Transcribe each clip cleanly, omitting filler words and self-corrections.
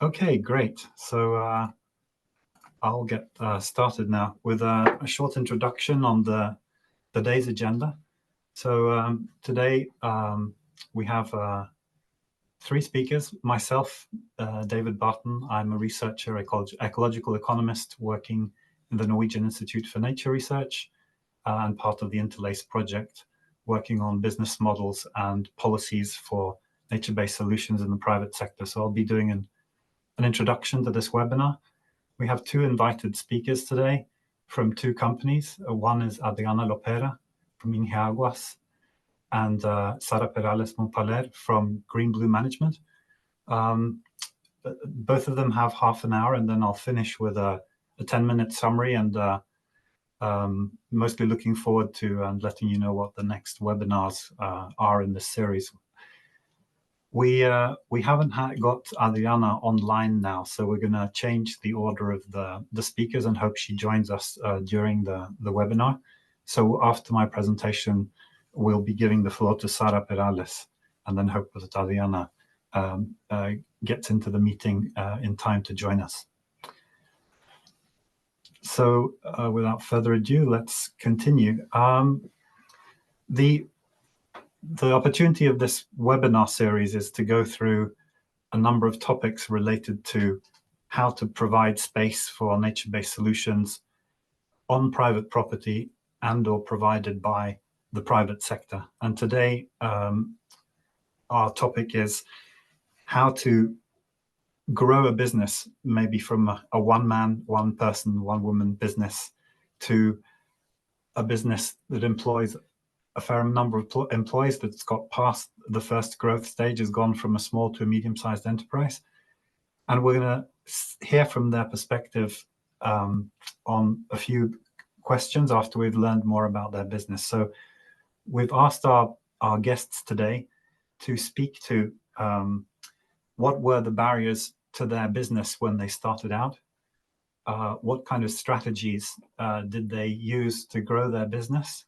Okay, great. So I'll get started now with a short introduction on the day's agenda. So today we have three speakers. Myself, David Barton. I'm a researcher, ecological economist working in the Norwegian Institute for Nature Research and part of the Interlace project, working on business models and policies for nature-based solutions in the private sector. So I'll be doing an introduction to this webinar. We have two invited speakers today from two companies. One is Adriana Lopera from Ingeaguas and Sara Perales Montaler from Green Blue Management. Both of them have half an hour, and then I'll finish with a 10-minute summary and mostly looking forward to letting you know what the next webinars are in this series. We haven't got Adriana online now, so we're going to change the order of the speakers and hope she joins us during the webinar. So after my presentation, we'll be giving the floor to Sara Perales, and then hope that Adriana gets into the meeting in time to join us. So without further ado, let's continue. The opportunity of this webinar series is to go through a number of topics related to how to provide space for nature-based solutions on private property and or provided by the private sector. And today, our topic is how to grow a business, maybe from a one-man, one-person, one-woman business to a business that employs a fair number of employees, that's got past the first growth stage, has gone from a small to a medium-sized enterprise. And we're going to hear from their perspective on a few questions after we've learned more about their business. So we've asked our guests today to speak to what were the barriers to their business when they started out, what kind of strategies did they use to grow their business,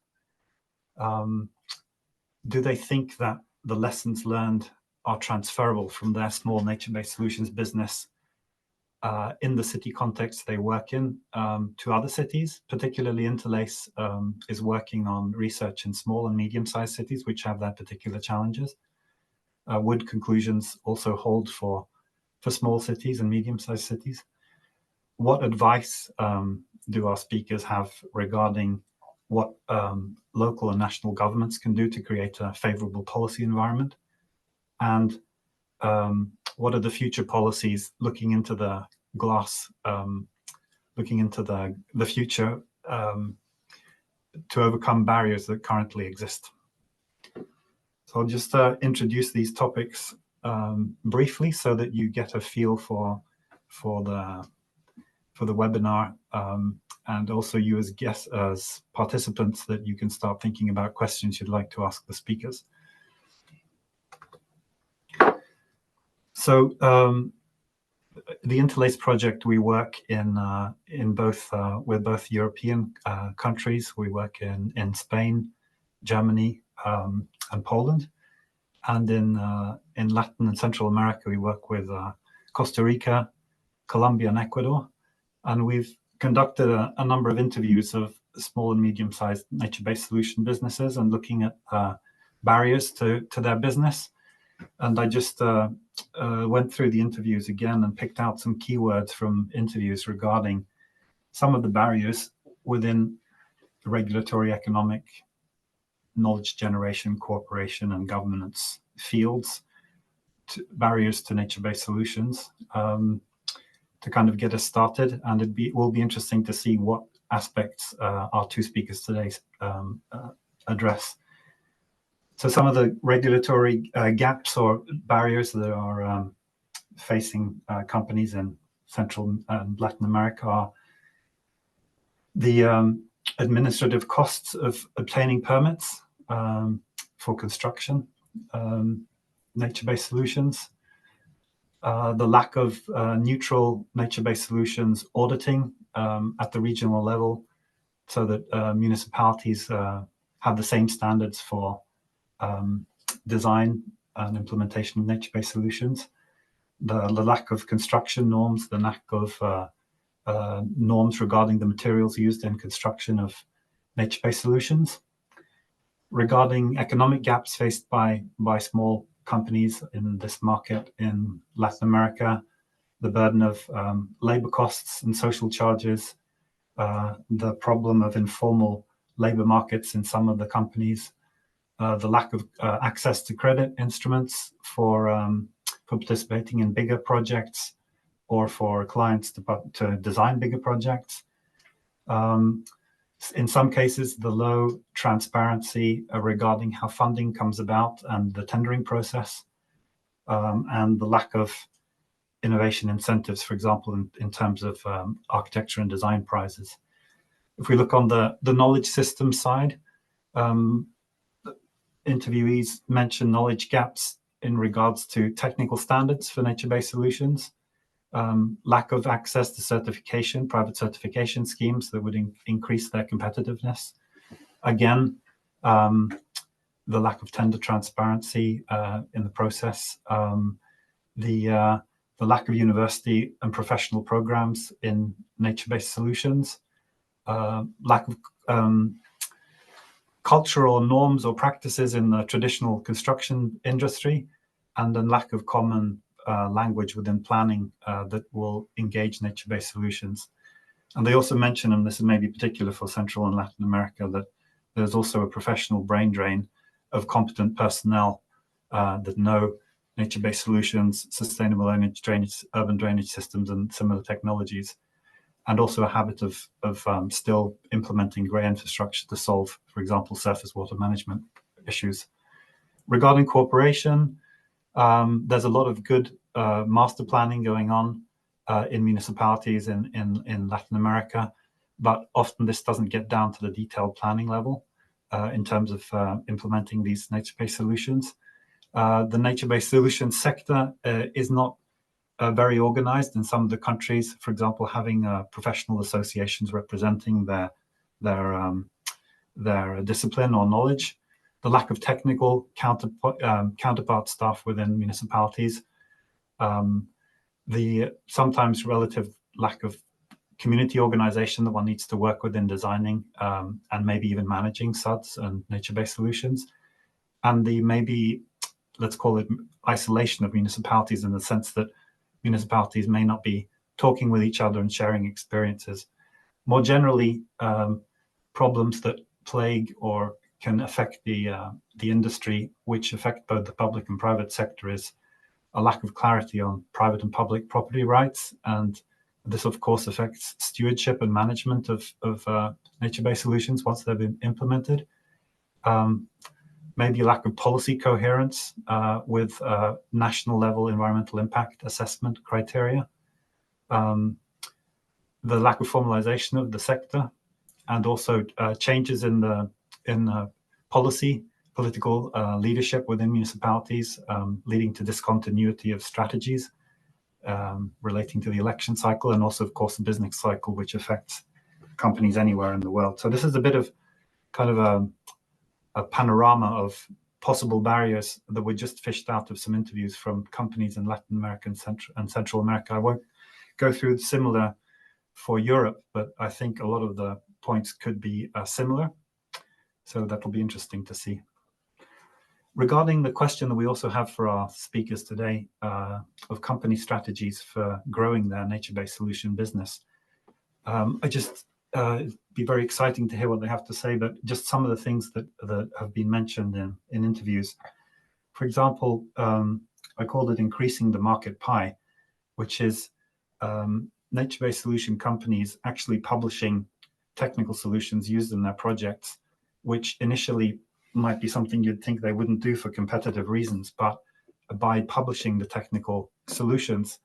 do they think that the lessons learned are transferable from their small nature-based solutions business in the city context they work in to other cities? Particularly Interlace is working on research in small and medium-sized cities which have their particular challenges. Would conclusions also hold for small cities and medium-sized cities? What advice do our speakers have regarding what local and national governments can do to create a favorable policy environment? And what are the future policies looking into the glass, looking into the future to overcome barriers that currently exist? So I'll just introduce these topics briefly so that you get a feel for the webinar, and also you as guests, as participants, that you can start thinking about questions you'd like to ask the speakers. So the Interlace project, we work in both with both European countries. We work in Spain, Germany, and Poland, and in Latin and Central America we work with Costa Rica, Colombia, and Ecuador. And we've conducted a number of interviews of small and medium-sized nature-based solution businesses and looking at barriers to their business. And I just went through the interviews again and picked out some keywords from interviews regarding some of the barriers within the regulatory, economic, knowledge generation, cooperation, and governance fields, barriers to nature-based solutions, to kind of get us started. And it will be interesting to see what aspects our two speakers today address. So some of the regulatory gaps or barriers that are facing companies in Central and Latin America are the administrative costs of obtaining permits for construction, nature-based solutions, the lack of neutral nature-based solutions auditing at the regional level, so that municipalities have the same standards for design and implementation of nature-based solutions, the lack of construction norms, the lack of norms regarding the materials used in construction of nature-based solutions. Regarding economic gaps faced by small companies in this market in Latin America, the burden of labor costs and social charges, the problem of informal labor markets in some of the companies, the lack of access to credit instruments for participating in bigger projects or for clients to design bigger projects. In some cases, the low transparency regarding how funding comes about and the tendering process, and the lack of innovation incentives, for example, in terms of architecture and design prizes. If we look on the knowledge system side, interviewees mention knowledge gaps in regards to technical standards for nature-based solutions, lack of access to certification, private certification schemes that would increase their competitiveness. Again, the lack of tender transparency in the process, the lack of university and professional programs in nature-based solutions, lack of cultural norms or practices in the traditional construction industry, and then lack of common language within planning that will engage nature-based solutions. And they also mention, and this is maybe particular for Central and Latin America, that there's also a professional brain drain of competent personnel that know nature-based solutions, sustainable drainage, urban drainage systems, and similar technologies, and also a habit of still implementing grey infrastructure to solve, for example, surface water management issues. Regarding cooperation, there's a lot of good master planning going on in municipalities in Latin America, but often this doesn't get down to the detailed planning level in terms of implementing these nature-based solutions. The nature-based solutions sector is not very organized in some of the countries, for example, having professional associations representing their discipline or knowledge, the lack of technical counterpart staff within municipalities, the sometimes relative lack of community organization that one needs to work with in designing and maybe even managing SUDs and nature-based solutions, and the maybe, let's call it, isolation of municipalities in the sense that municipalities may not be talking with each other and sharing experiences. More generally, problems that plague or can affect the industry, which affect both the public and private sector, is a lack of clarity on private and public property rights. And this, of course, affects stewardship and management of nature-based solutions once they've been implemented. Maybe lack of policy coherence with national level environmental impact assessment criteria. The lack of formalization of the sector, and also changes in political leadership within municipalities, leading to discontinuity of strategies relating to the election cycle, and also, of course, the business cycle, which affects companies anywhere in the world. So this is a bit of kind of a panorama of possible barriers that were just fished out of some interviews from companies in Latin America and Central America. I won't go through similar for Europe, but I think a lot of the points could be similar. So that will be interesting to see. Regarding the question that we also have for our speakers today of company strategies for growing their nature-based solution business, it'd be very exciting to hear what they have to say, but just some of the things that have been mentioned in interviews. For example, I called it increasing the market pie, which is nature-based solution companies actually publishing technical solutions used in their projects, which initially might be something you'd think they wouldn't do for competitive reasons, but by publishing the technical solutions,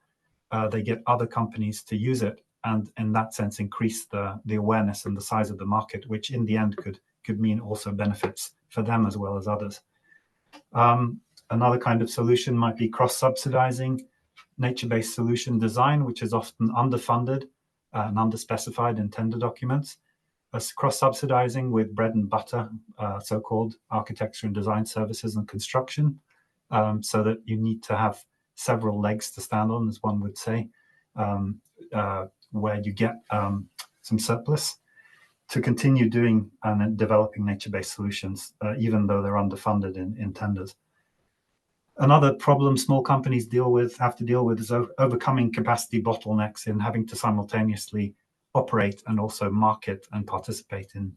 they get other companies to use it, and in that sense increase the awareness and the size of the market, which in the end could mean also benefits for them as well as others. Another kind of solution might be cross-subsidizing nature-based solution design, which is often underfunded and underspecified in tender documents. Cross-subsidizing with bread and butter, so-called architecture and design services and construction, so that you need to have several legs to stand on, as one would say, where you get some surplus to continue doing and developing nature-based solutions, even though they're underfunded in tenders. Another problem small companies have to deal with is overcoming capacity bottlenecks in having to simultaneously operate and also market and participate in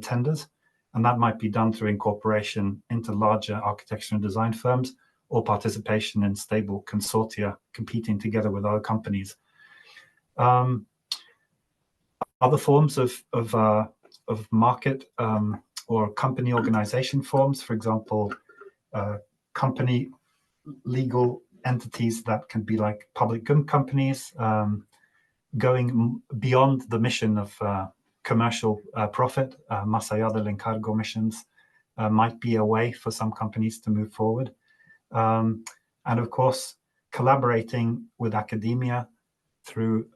tenders. And that might be done through incorporation into larger architecture and design firms, or participation in stable consortia competing together with other companies. Other forms of market or company organization forms, for example, company legal entities that can be like public good companies, going beyond the mission of commercial profit, más allá del encargo missions, might be a way for some companies to move forward. And of course, collaborating with academia through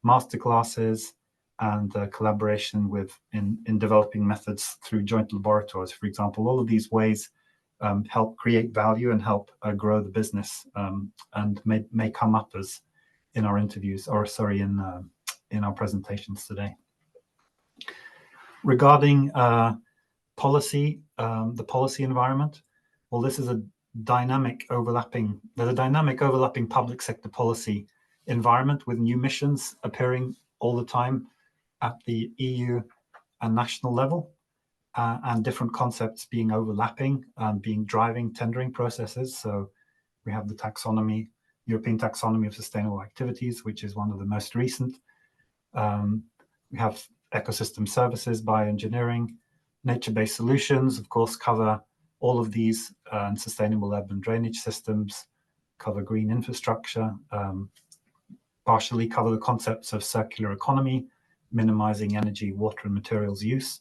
masterclasses and collaboration in developing methods through joint laboratories, for example. All of these ways help create value and help grow the business, and may come up as in our interviews, or sorry, in our presentations today. Regarding policy, the policy environment, well, this is a dynamic overlapping public sector policy environment with new missions appearing all the time at the EU and national level, and different concepts being overlapping and being driving tendering processes. So we have the taxonomy, European Taxonomy of Sustainable Activities, which is one of the most recent. We have ecosystem services, bioengineering, nature-based solutions, of course, cover all of these, and sustainable urban drainage systems, cover green infrastructure, partially cover the concepts of circular economy, minimizing energy, water, and materials use.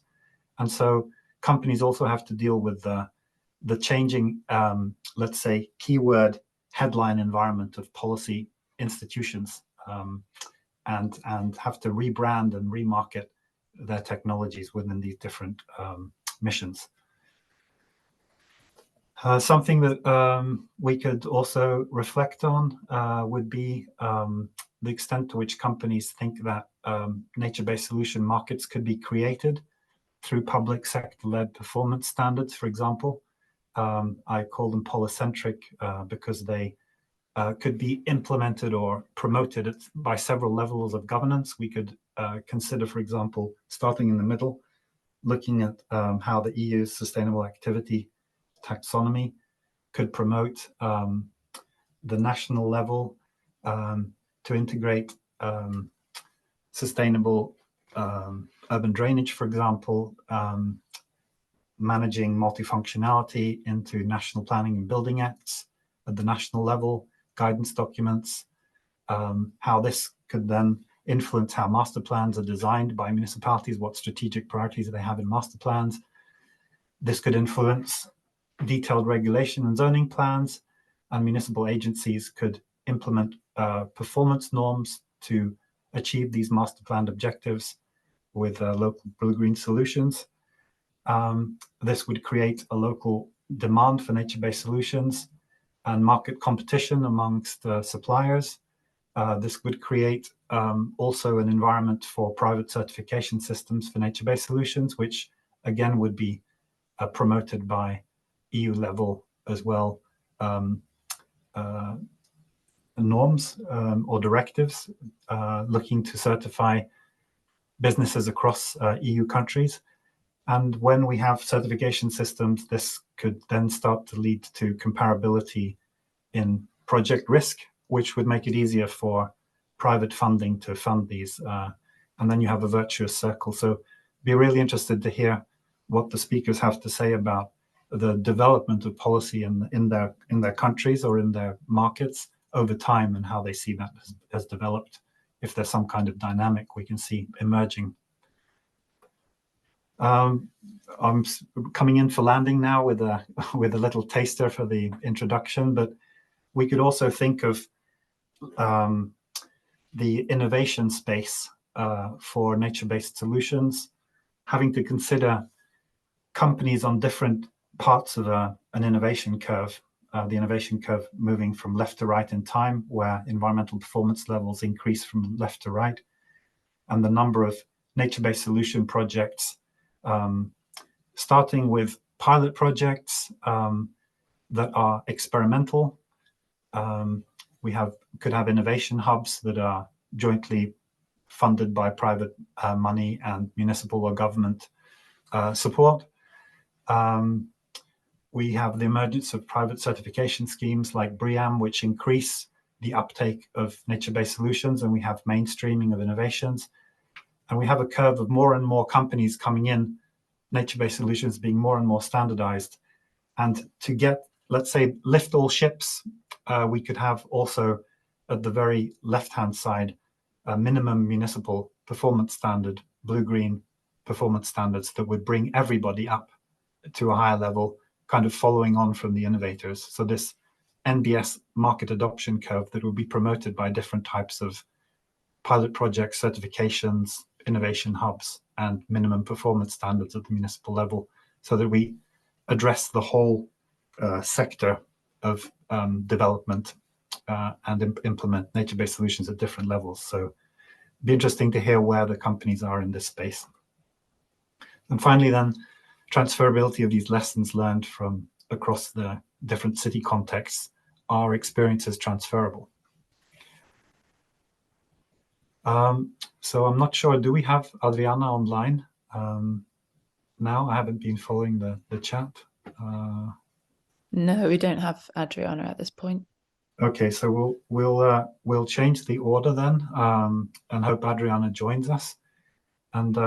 And so companies also have to deal with the changing, let's say, keyword headline environment of policy institutions, and have to rebrand and remarket their technologies within these different missions. Something that we could also reflect on would be the extent to which companies think that nature-based solution markets could be created through public sector-led performance standards, for example. I call them polycentric because they could be implemented or promoted by several levels of governance. We could consider, for example, starting in the middle, looking at how the EU's sustainable activity taxonomy could promote the national level to integrate sustainable urban drainage, for example, managing multifunctionality into national planning and building acts at the national level, guidance documents, how this could then influence how master plans are designed by municipalities, what strategic priorities they have in master plans. This could influence detailed regulation and zoning plans, and municipal agencies could implement performance norms to achieve these master planned objectives with local blue-green solutions. This would create a local demand for nature-based solutions and market competition amongst suppliers. This would create also an environment for private certification systems for nature-based solutions, which again would be promoted by EU level as well, norms or directives looking to certify businesses across EU countries. And when we have certification systems, this could then start to lead to comparability in project risk, which would make it easier for private funding to fund these. And then you have a virtuous circle. So be really interested to hear what the speakers have to say about the development of policy in their countries or in their markets over time, and how they see that has developed, if there's some kind of dynamic we can see emerging. I'm coming in for landing now with a little taster for the introduction, but we could also think of the innovation space for nature-based solutions, having to consider companies on different parts of an innovation curve. the innovation curve moving from left to right in time, where environmental performance levels increase from left to right, and the number of nature-based solution projects, starting with pilot projects that are experimental. We could have innovation hubs that are jointly funded by private money and municipal or government support. We have the emergence of private certification schemes like BREEAM, which increase the uptake of nature-based solutions, and we have mainstreaming of innovations. And we have a curve of more and more companies coming in, nature-based solutions being more and more standardized. And to get, let's say, lift all ships, we could have also at the very left-hand side, a minimum municipal performance standard, blue-green performance standards that would bring everybody up to a higher level, kind of following on from the innovators. So this NBS market adoption curve that will be promoted by different types of pilot projects, certifications, innovation hubs, and minimum performance standards at the municipal level, so that we address the whole sector of development and implement nature-based solutions at different levels. So it'd be interesting to hear where the companies are in this space. And finally then, transferability of these lessons learned from across the different city contexts. Are experiences transferable? So I'm not sure, do we have Adriana online now? I haven't been following the chat. No, we don't have Adriana at this point. Okay, so we'll change the order then, and hope Adriana joins us. And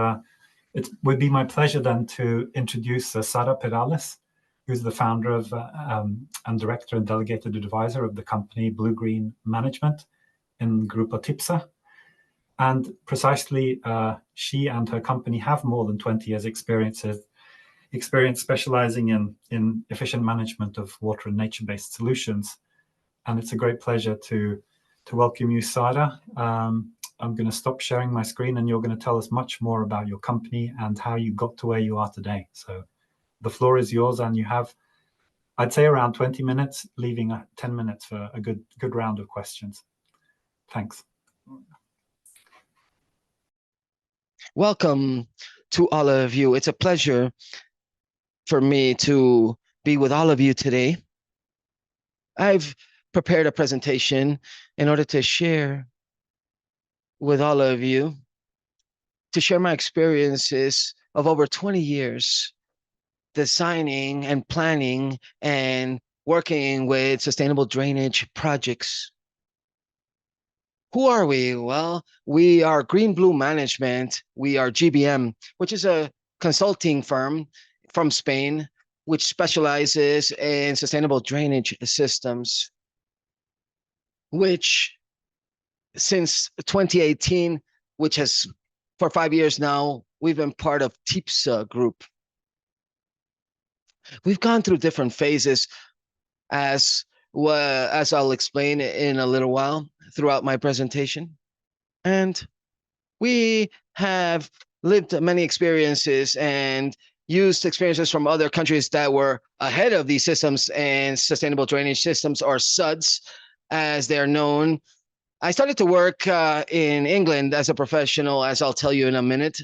it would be my pleasure then to introduce Sara Perales, who's the founder of and director and delegated advisor of the company Blue Green Management in Grupo TIPSA. And precisely, she and her company have more than 20 years experience specializing in efficient management of water and nature-based solutions. And it's a great pleasure to welcome you, Sara. I'm going to stop sharing my screen, and you're going to tell us much more about your company and how you got to where you are today. So the floor is yours, and you have, I'd say, around 20 minutes, leaving 10 minutes for a good round of questions. Thanks. Welcome to all of you. It's a pleasure for me to be with all of you today. I've prepared a presentation in order to share with all of you, to share my experiences of over 20 years designing and planning and working with sustainable drainage projects. Who are we? Well, we are Green Blue Management. We are GBM, which is a consulting firm from Spain, which specializes in sustainable drainage systems, which since 2018, which has for 5 years now, we've been part of TIPSA group. We've gone through different phases as I'll explain in a little while throughout my presentation. And we have lived many experiences and used experiences from other countries that were ahead of these systems and sustainable drainage systems, or SUDS, as they're known. I started to work in England as a professional, as I'll tell you in a minute.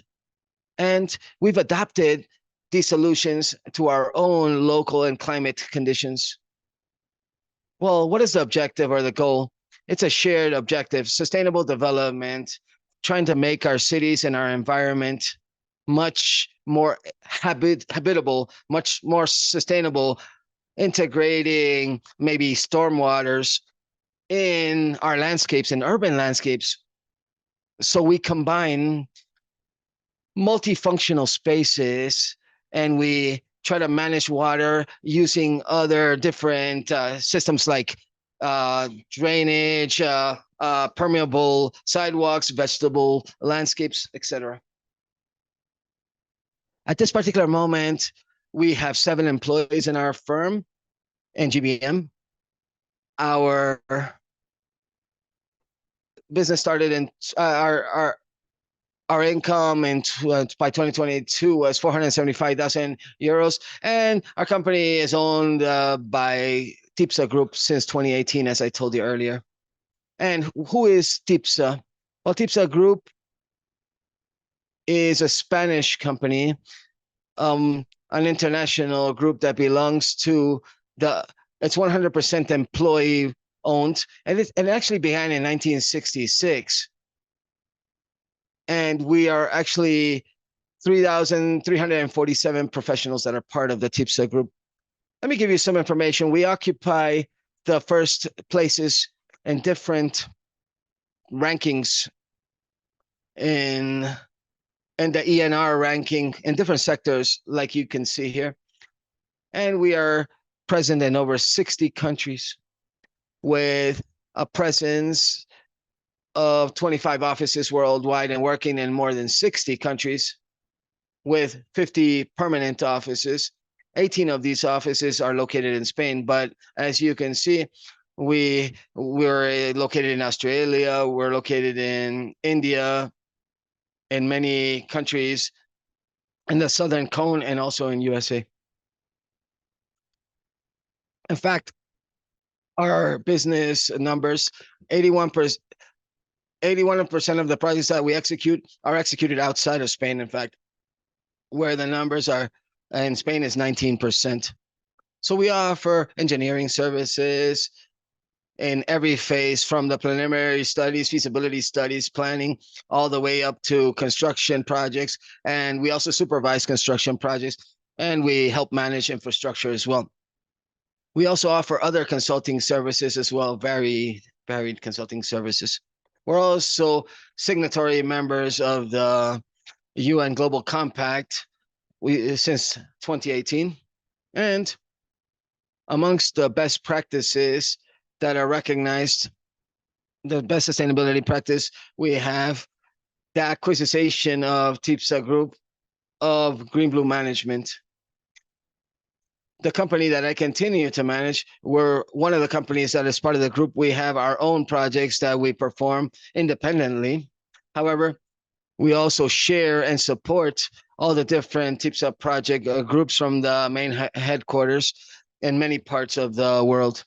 And we've adapted these solutions to our own local and climate conditions. Well, what is the objective or the goal? It's a shared objective, sustainable development, trying to make our cities and our environment much more habitable, much more sustainable, integrating maybe stormwaters in our landscapes and urban landscapes. So we combine multifunctional spaces and we try to manage water using other different systems like drainage, permeable sidewalks, vegetable landscapes, etc. At this particular moment, we have 7 employees in our firm in GBM. Our business started in our income by 2022 was 475,000 euros, and our company is owned by TIPSA Group since 2018, as I told you earlier. And who is TIPSA? Well, TIPSA Group is a Spanish company, an international group that belongs to it's 100% employee owned, and it actually began in 1966. And we are actually 3,347 professionals that are part of the TIPSA Group. Let me give you some information. We occupy the first places in different rankings in the ENR ranking in different sectors, like you can see here. And we are present in over 60 countries with a presence of 25 offices worldwide and working in more than 60 countries with 50 permanent offices. 18 of these offices are located in Spain, but as you can see, we're located in Australia, we're located in India, in many countries in the Southern Cone, and also in USA. In fact, our business numbers, 81% of the projects that we execute are executed outside of Spain, in fact, where the numbers are in Spain is 19%. So we offer engineering services in every phase, from the preliminary studies, feasibility studies, planning, all the way up to construction projects. And we also supervise construction projects, and we help manage infrastructure as well. We also offer other consulting services as well, varied consulting services. We're also signatory members of the UN Global Compact since 2018. And amongst the best practices that are recognized, the best sustainability practice, we have the acquisition of TIPSA Group of Green Blue Management. The company that I continue to manage, we're one of the companies that is part of the group. We have our own projects that we perform independently. However, we also share and support all the different TIPSA project groups from the main headquarters in many parts of the world.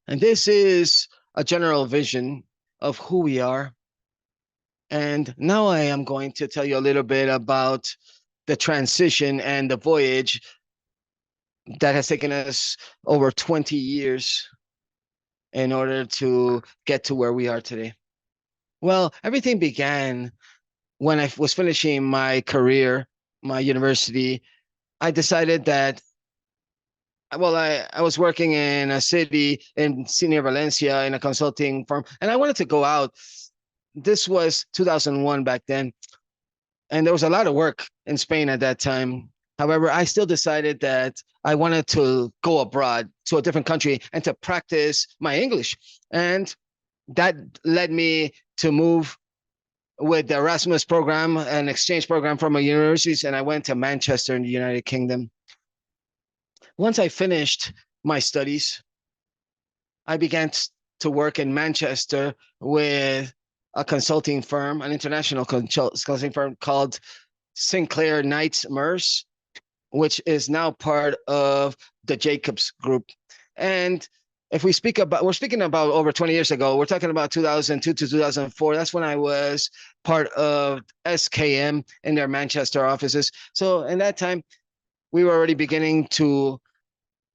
And this is a general vision of who we are. And now I am going to tell you a little bit about the transition and the voyage that has taken us over 20 years in order to get to where we are today. Well, everything began when I was finishing my career, my university. I decided that, well, I was working in a city near Valencia in a consulting firm, and I wanted to go out. This was 2001 back then, and there was a lot of work in Spain at that time. However, I still decided that I wanted to go abroad to a different country and to practice my English. And that led me to move with the Erasmus program, an exchange program from a university, and I went to Manchester in the United Kingdom. Once I finished my studies, I began to work in Manchester with a consulting firm, an international consulting firm called Sinclair Knights Merce, which is now part of the Jacobs Group. And if we're speaking about over 20 years ago, we're talking about 2002 to 2004. That's when I was part of SKM in their Manchester offices. So in that time, we were already beginning to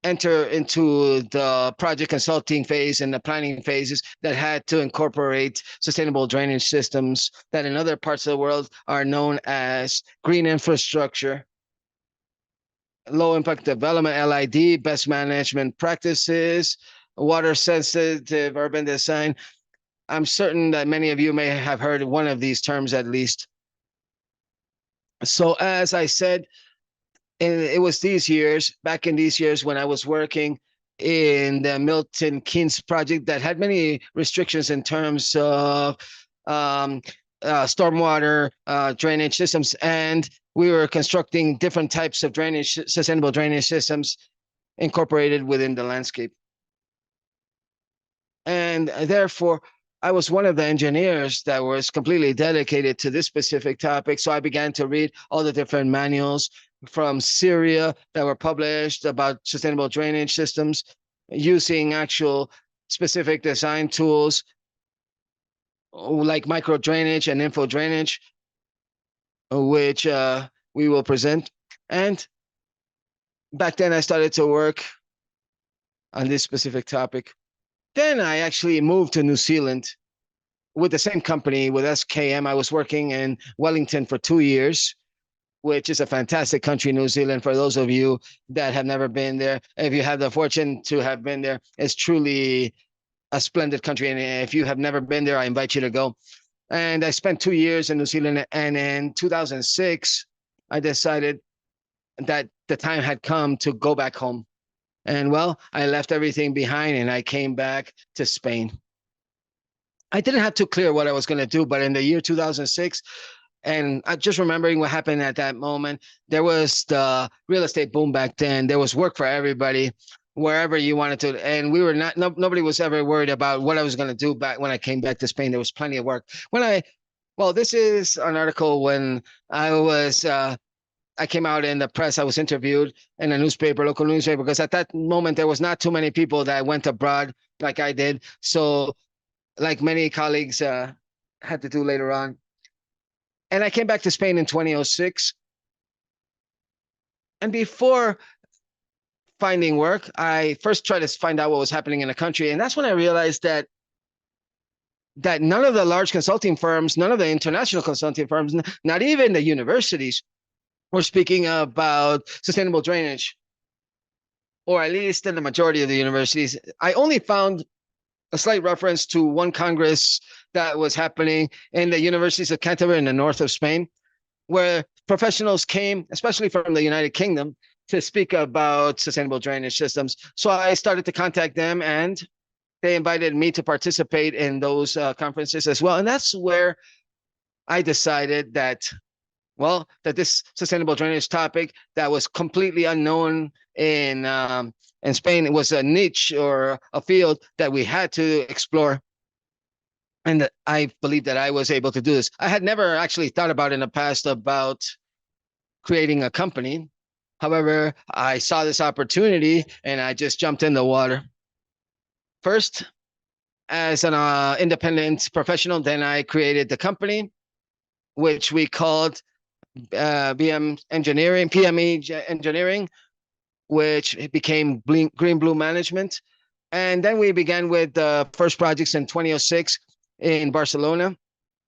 enter into the project consulting phase and the planning phases that had to incorporate sustainable drainage systems that in other parts of the world are known as green infrastructure, low impact development, LID, best management practices, water sensitive urban design. I'm certain that many of you may have heard one of these terms at least. So as I said, it was back in these years when I was working in the Milton Keynes project that had many restrictions in terms of stormwater drainage systems, and we were constructing different types of sustainable drainage systems incorporated within the landscape. And therefore, I was one of the engineers that was completely dedicated to this specific topic. So I began to read all the different manuals from Syria that were published about sustainable drainage systems using actual specific design tools like micro drainage and info drainage, which we will present. And back then I started to work on this specific topic. Then I actually moved to New Zealand with the same company, with SKM. I was working in Wellington for 2 years, which is a fantastic country, New Zealand. For those of you that have never been there, if you have the fortune to have been there, it's truly a splendid country. And if you have never been there, I invite you to go. And I spent 2 years in New Zealand. And in 2006, I decided that the time had come to go back home. And well, I left everything behind and I came back to Spain. I didn't have too clear what I was going to do, but in the year 2006, and I just remembering what happened at that moment, there was the real estate boom back then. There was work for everybody, wherever you wanted to. And we were not, nobody was ever worried about what I was going to do back when I came back to Spain. There was plenty of work. Well, this is an article when I came out in the press. I was interviewed in a newspaper, local newspaper, because at that moment, there was not too many people that went abroad like I did. So like many colleagues had to do later on. And I came back to Spain in 2006. And before finding work, I first tried to find out what was happening in the country. And that's when I realized that none of the large consulting firms, none of the international consulting firms, not even the universities, were speaking about sustainable drainage, or at least in the majority of the universities. I only found a slight reference to one congress that was happening in the universities of Canterbury in the north of Spain, where professionals came, especially from the United Kingdom, to speak about sustainable drainage systems. So I started to contact them, and they invited me to participate in those conferences as well. And that's where I decided that this sustainable drainage topic that was completely unknown in Spain, it was a niche or a field that we had to explore. And I believe that I was able to do this. I had never actually thought about in the past about creating a company. However, I saw this opportunity and I just jumped in the water. First, as an independent professional, then I created the company, which we called PME Engineering, which became Green Blue Management. And then we began with the first projects in 2006 in Barcelona,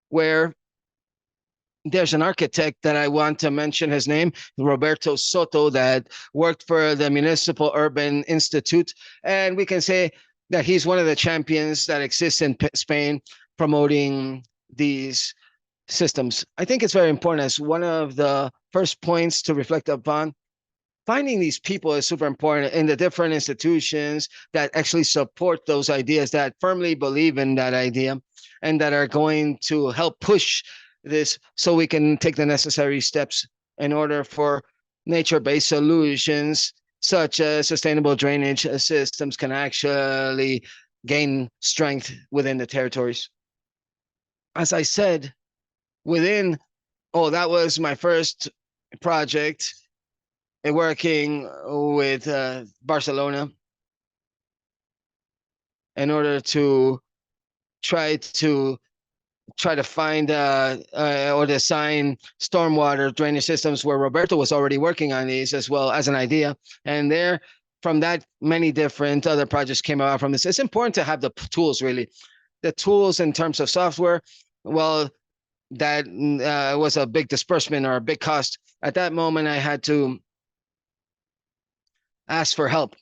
where there's an architect that I want to mention his name, Roberto Soto, that worked for the Municipal Urban Institute. And we can say that he's one of the champions that exists in Spain promoting these systems. I think it's very important as one of the first points to reflect upon. Finding these people is super important in the different institutions that actually support those ideas, that firmly believe in that idea, and that are going to help push this so we can take the necessary steps in order for nature-based solutions such as sustainable drainage systems can actually gain strength within the territories. As I said, that was my first project working with Barcelona in order to try to find or design stormwater drainage systems, where Roberto was already working on these as well as an idea. And from that, many different other projects came out from this. It's important to have the tools, really. The tools in terms of software, that was a big disbursement or a big cost. At that moment, I had to ask for help,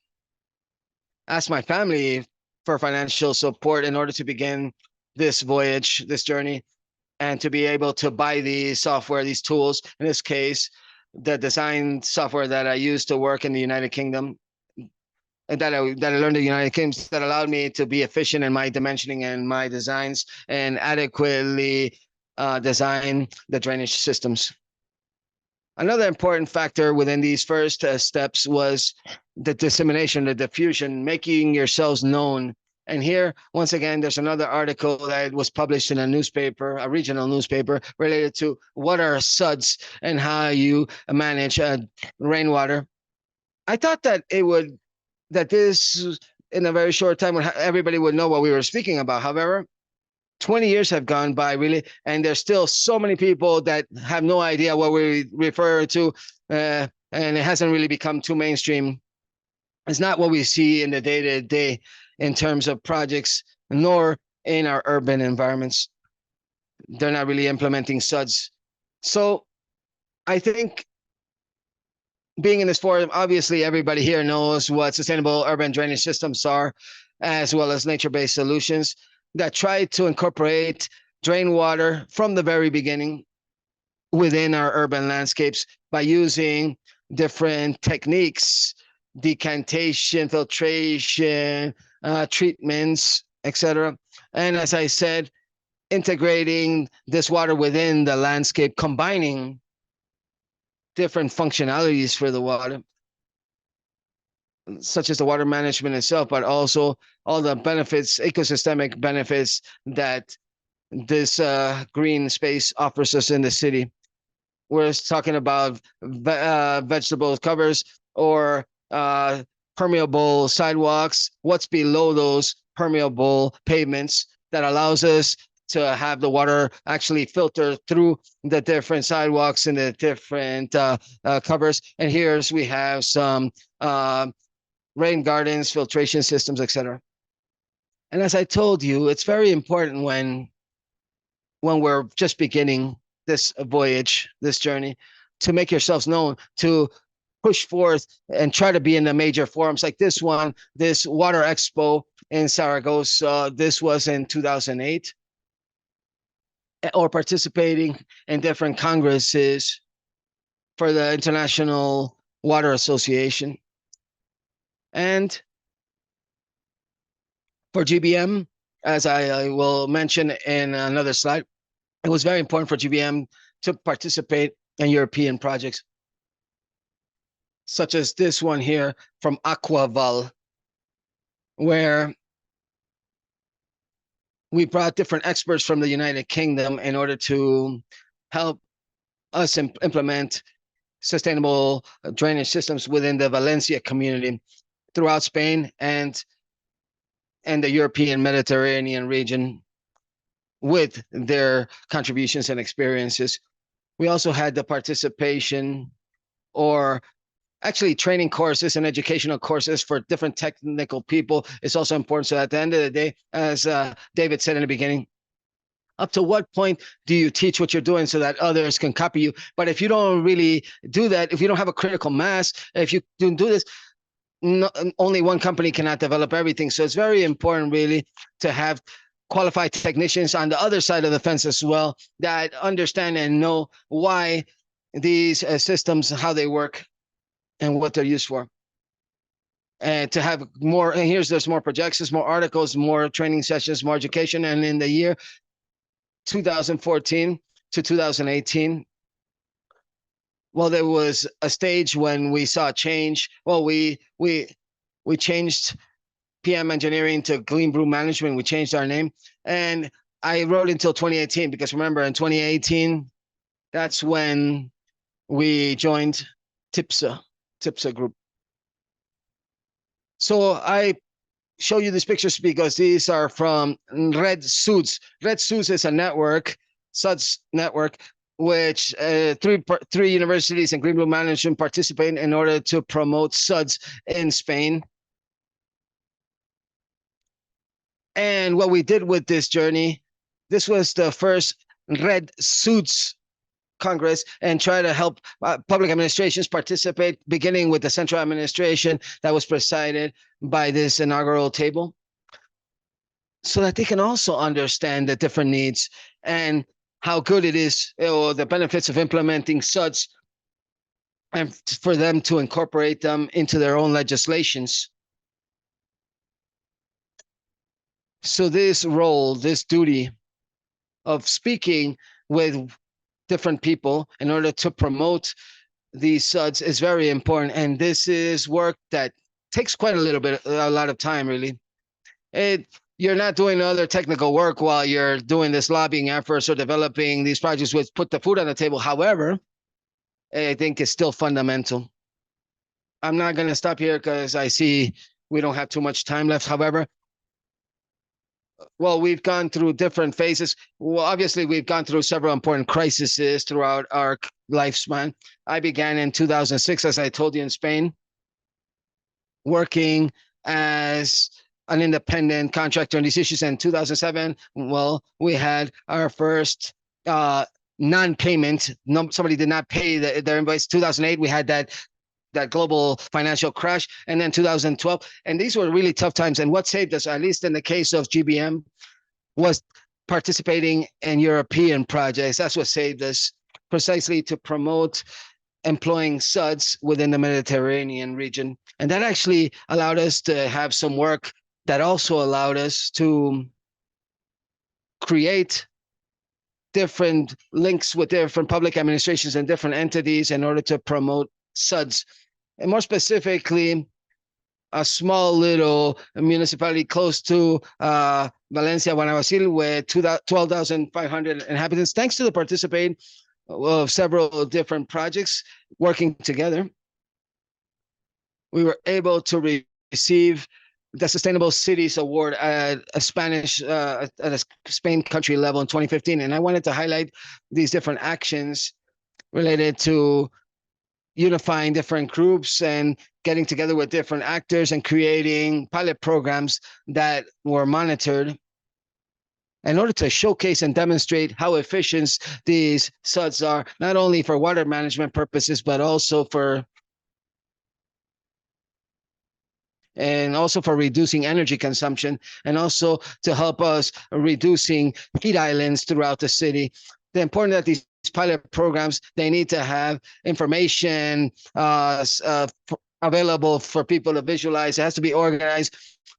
ask my family for financial support in order to begin this voyage, this journey, and to be able to buy these software, these tools. In this case, the design software that I used to work in the United Kingdom, and that I learned in the United Kingdom, that allowed me to be efficient in my dimensioning and my designs and adequately design the drainage systems. Another important factor within these first steps was the dissemination, the diffusion, making yourselves known And here, once again, there's another article that was published in a newspaper, a regional newspaper, related to what are SUDs and how you manage rainwater. I thought that this in a very short time, everybody would know what we were speaking about. However, 20 years have gone by, really, and there's still so many people that have no idea what we refer to, and it hasn't really become too mainstream. It's not what we see in the day-to-day in terms of projects, nor in our urban environments. They're not really implementing SUDs. So I think being in this forum, obviously everybody here knows what sustainable urban drainage systems are, as well as nature-based solutions that try to incorporate drain water from the very beginning within our urban landscapes by using different techniques, decantation, filtration, treatments, etc. And as I said, integrating this water within the landscape, combining different functionalities for the water, such as the water management itself, but also all the benefits, ecosystemic benefits that this green space offers us in the city. We're talking about vegetable covers or permeable sidewalks, what's below those permeable pavements that allows us to have the water actually filter through the different sidewalks and the different covers. And here's we have some rain gardens, filtration systems, etc. And as I told you, it's very important when we're just beginning this voyage, this journey, to make yourselves known, to push forth and try to be in the major forums like this one, this Water Expo in Zaragoza. This was in 2008. Or participating in different congresses for the International Water Association. And for GBM, as I will mention in another slide, it was very important for GBM to participate in European projects, such as this one here from Aquaval, where we brought different experts from the United Kingdom in order to help us implement sustainable drainage systems within the Valencia community throughout Spain and the European Mediterranean region with their contributions and experiences. We also had the participation or actually training courses and educational courses for different technical people. It's also important. So at the end of the day, as David said in the beginning, up to what point do you teach what you're doing so that others can copy you? But if you don't really do that, if you don't have a critical mass, if you don't do this, only one company cannot develop everything. So it's very important really to have qualified technicians on the other side of the fence as well that understand and know why these systems, how they work and what they're used for. And to have more, and there's more projections, more articles, more training sessions, more education. And in the year 2014 to 2018, well, there was a stage when we saw change. Well, we changed PM engineering to Clean Brew Management. We changed our name. And I wrote until 2018, because remember in 2018, that's when we joined TIPSA group. So I show you these pictures because these are from Red Suits. Red Suits is a network, SUDS network, which three universities and Green Blue Management participate in order to promote SUDS in Spain. And what we did with this journey, this was the first Red Suits Congress, and try to help public administrations participate, beginning with the central administration that was presided by this inaugural table, so that they can also understand the different needs and how good it is, or the benefits of implementing SUDS, and for them to incorporate them into their own legislations. So this role, this duty of speaking with different people in order to promote these SUDS is very important. And this is work that takes quite a lot of time, really. You're not doing other technical work while you're doing this lobbying efforts or developing these projects which put the food on the table. However, I think it's still fundamental. I'm not going to stop here because I see we don't have too much time left. However, well, we've gone through different phases. Well, obviously, we've gone through several important crises throughout our lifespan. I began in 2006, as I told you, in Spain, working as an independent contractor on these issues. In 2007, well, we had our first non-payment. Somebody did not pay their invoice. 2008, we had that global financial crash, and then 2012. And these were really tough times. And what saved us, at least in the case of GBM, was participating in European projects. That's what saved us, precisely to promote employing SUDs within the Mediterranean region. And that actually allowed us to have some work that also allowed us to create different links with different public administrations and different entities in order to promote SUDs. And more specifically, a small little municipality close to Valencia, Guanabasil, with 12,500 inhabitants, thanks to the participation of several different projects working together, we were able to receive the Sustainable Cities Award at a Spain country level in 2015. And I wanted to highlight these different actions related to unifying different groups and getting together with different actors and creating pilot programs that were monitored in order to showcase and demonstrate how efficient these SUDs are, not only for water management purposes, but also for reducing energy consumption, and also to help us reducing heat islands throughout the city. The important that these pilot programs, they need to have information available for people to visualize. It has to be organized,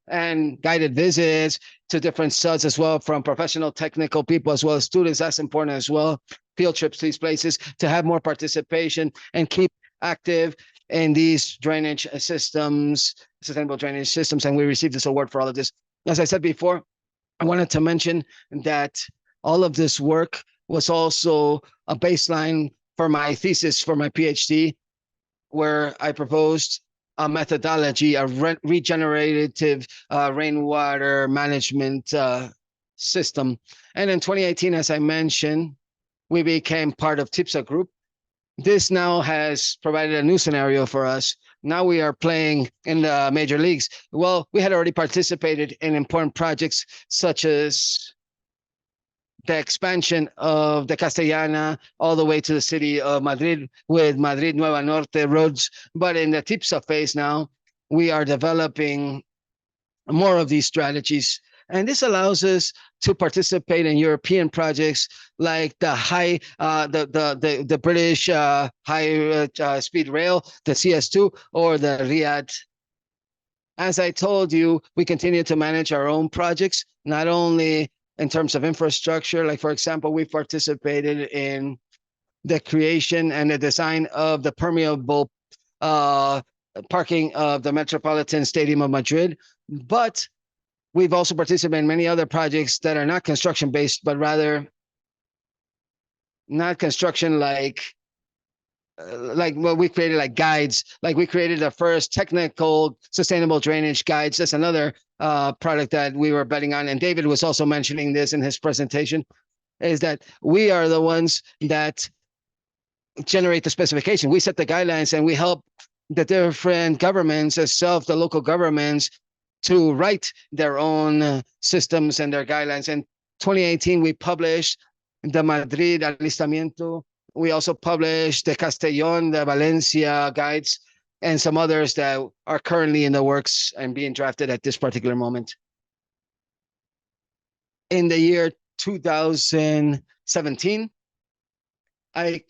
and guided visits to different SUDs as well, from professional technical people as well as students. That's important as well. Field trips to these places to have more participation and keep active in these drainage systems, sustainable drainage systems. And we received this award for all of this. As I said before, I wanted to mention that all of this work was also a baseline for my thesis for my PhD, where I proposed a methodology, a regenerative rainwater management system. And in 2018, as I mentioned, we became part of TIPSA Group. This now has provided a new scenario for us. Now we are playing in the major leagues. Well, we had already participated in important projects such as the expansion of the Castellana all the way to the city of Madrid with Madrid Nueva Norte roads. But in the TIPSA phase now, we are developing more of these strategies. And this allows us to participate in European projects like the British high speed rail, the CS2, or the Riyadh. As I told you, we continue to manage our own projects, not only in terms of infrastructure. Like, for example, we participated in the creation and the design of the permeable parking of the Metropolitan Stadium of Madrid. But we've also participated in many other projects that are not construction-based, but rather not construction like what we created, like guides. Like we created the first technical sustainable drainage guides. That's another product that we were betting on. And David was also mentioning this in his presentation, is that we are the ones that generate the specification. We set the guidelines and we help the different governments itself, the local governments, to write their own systems and their guidelines. In 2018, we published the Madrid Alistamiento. We also published the Castellón, the Valencia guides, and some others that are currently in the works and being drafted at this particular moment. In the year 2017, I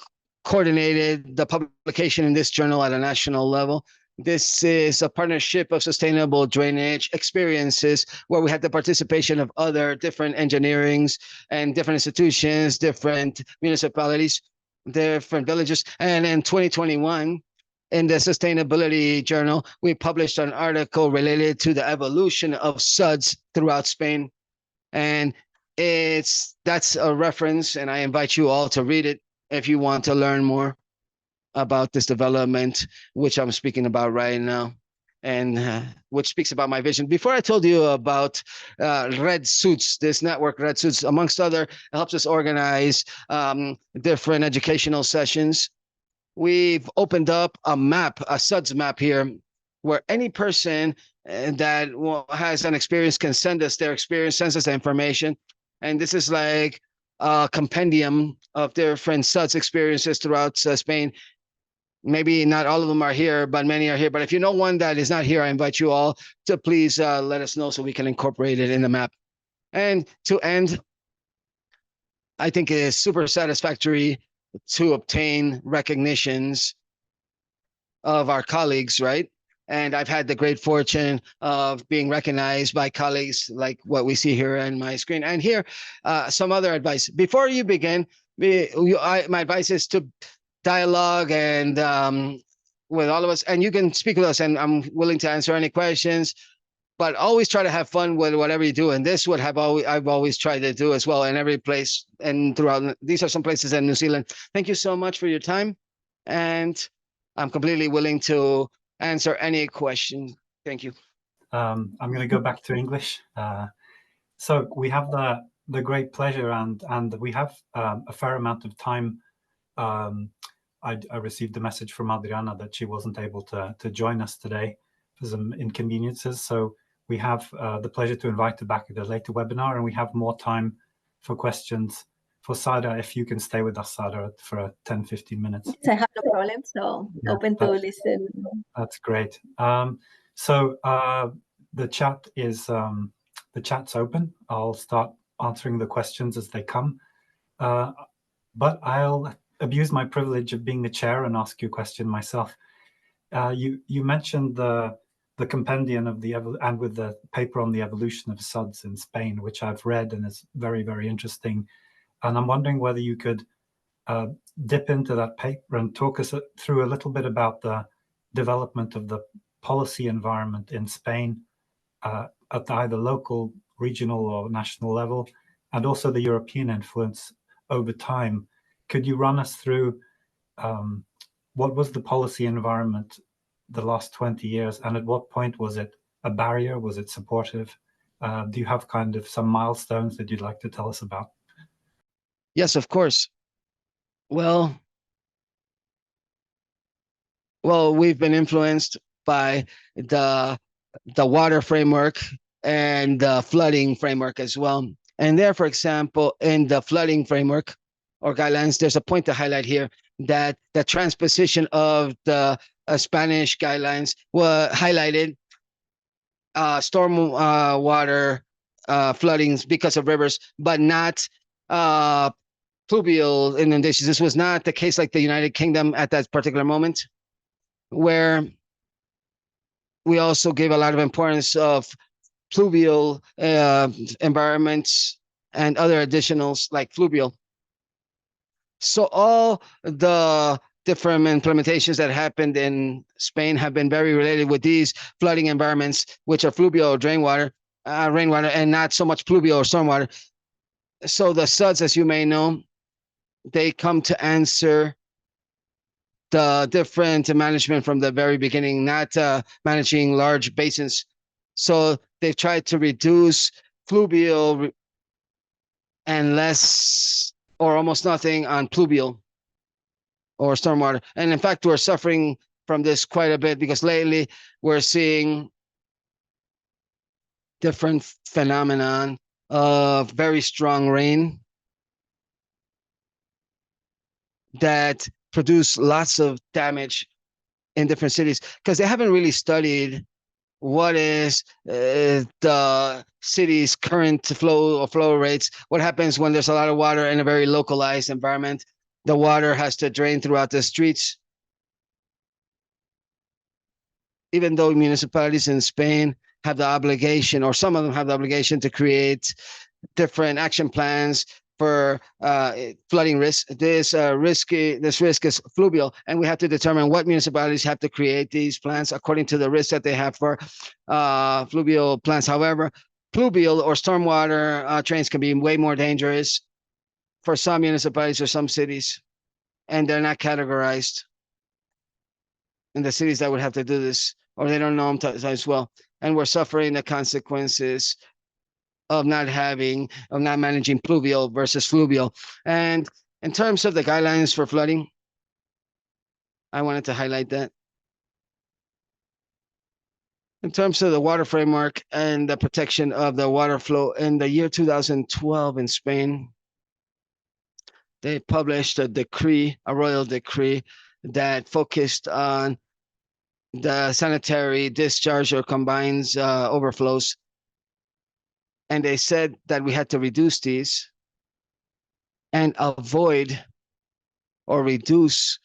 coordinated the publication in this journal at a national level. This is a partnership of sustainable drainage experiences where we had the participation of other different engineerings and different institutions, different municipalities, different villages. And in 2021, in the Sustainability Journal, we published an article related to the evolution of suds throughout Spain. And that's a reference, and I invite you all to read it if you want to learn more about this development, which I'm speaking about right now, and which speaks about my vision. Before I told you about Red Suits, this network, Red Suits, amongst other, helps us organize different educational sessions. We've opened up a map, a SUDS map here, where any person that has an experience can send us their experience, sends us the information. And this is like a compendium of different SUDS experiences throughout Spain. Maybe not all of them are here, but many are here. But if you know one that is not here, I invite you all to please let us know so we can incorporate it in the map. And to end, I think it is super satisfactory to obtain recognitions of our colleagues, right? And I've had the great fortune of being recognized by colleagues like what we see here on my screen. And here, some other advice. Before you begin, my advice is to dialogue and with all of us, and you can speak with us, and I'm willing to answer any questions, but always try to have fun with whatever you do. And this would have I've always tried to do as well in every place and throughout. These are some places in New Zealand. Thank you so much for your time. And I'm completely willing to answer any question. Thank you. I'm going to go back to English. So we have the great pleasure and we have a fair amount of time. I received a message from Adriana that she wasn't able to join us today for some inconveniences. So we have the pleasure to invite her back at a later webinar, and we have more time for questions for Sada. If you can stay with us, Sada, for 10-15 minutes. Yes, I have no problem. So yeah, open to listen. That's great. So the chat is the chat's open. I'll start answering the questions as they come, but I'll abuse my privilege of being the chair and ask you a question myself. You mentioned the compendium of and with the paper on the evolution of SUDS in Spain, which I've read and is very, very interesting. And I'm wondering whether you could dip into that paper and talk us through a little bit about the development of the policy environment in Spain at either local, regional, or national level, and also the European influence over time. Could you run us through what was the policy environment the last 20 years, and at what point was it a barrier? Was it supportive? Do you have kind of some milestones that you'd like to tell us about? Yes, of course. Well, we've been influenced by the water framework and the flooding framework as well. And there, for example, in the flooding framework or guidelines, there's a point to highlight here that the transposition of the Spanish guidelines were highlighted storm water floodings because of rivers, but not pluvial inundations. This was not the case like the United Kingdom at that particular moment, where we also gave a lot of importance of pluvial environments and other additionals like fluvial. So all the different implementations that happened in Spain have been very related with these flooding environments, which are fluvial rainwater, and not so much pluvial or stormwater. So the SUDS, as you may know, they come to answer the different management from the very beginning, not managing large basins. So they've tried to reduce fluvial and less or almost nothing on pluvial or stormwater. And in fact, we're suffering from this quite a bit because lately we're seeing different phenomenon of very strong rain that produce lots of damage in different cities because they haven't really studied what is the city's current flow rates. What happens when there's a lot of water in a very localized environment? The water has to drain throughout the streets. Even though municipalities in Spain have the obligation, or some of them have the obligation to create different action plans for flooding risk. This risk is fluvial, and we have to determine what municipalities have to create these plans according to the risk that they have for fluvial plants. However, pluvial or stormwater drains can be way more dangerous for some municipalities or some cities, and they're not categorized in the cities that would have to do this, or they don't know them as well. And we're suffering the consequences of not managing pluvial versus fluvial. And in terms of the guidelines for flooding, I wanted to highlight that. In terms of the water framework and the protection of the water flow, in the year 2012 in Spain, they published a royal decree that focused on the sanitary discharge or combines overflows. And they said that we had to reduce these and avoid or reduce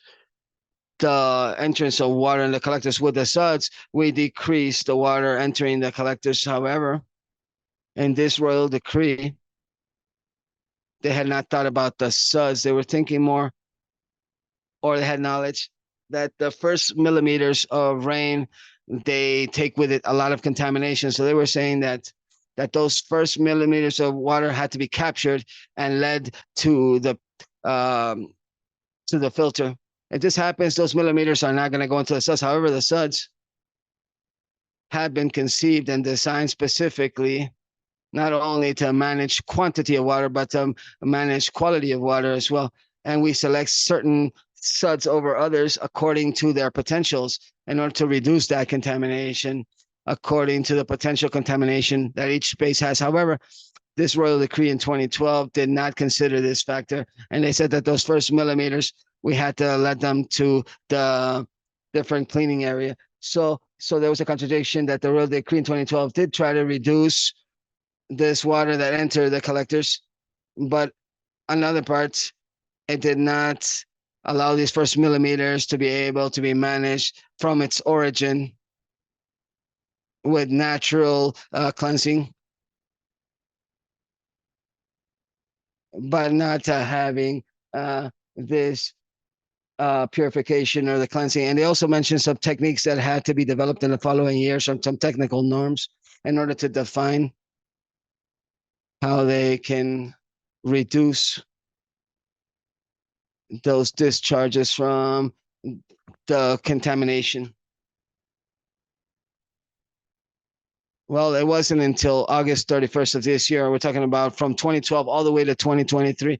the entrance of water in the collectors. With the suds, we decreased the water entering the collectors. However, in this royal decree, they had not thought about the suds. They were thinking more, or they had knowledge that the first millimeters of rain, they take with it a lot of contamination. So they were saying that those first millimeters of water had to be captured and led to the filter. If this happens, those millimeters are not going to go into the suds. However, the suds have been conceived and designed specifically not only to manage quantity of water, but to manage quality of water as well. And we select certain suds over others according to their potentials in order to reduce that contamination according to the potential contamination that each space has. However, this royal decree in 2012 did not consider this factor. And they said that those first millimeters, we had to let them to the different cleaning area. So there was a contradiction that the royal decree in 2012 did try to reduce this water that entered the collectors, but on other parts, it did not allow these first millimeters to be able to be managed from its origin with natural cleansing, but not having this purification or the cleansing. And they also mentioned some techniques that had to be developed in the following years, some technical norms in order to define how they can reduce those discharges from the contamination. Well, it wasn't until August 31st of this year, we're talking about from 2012 all the way to 2023,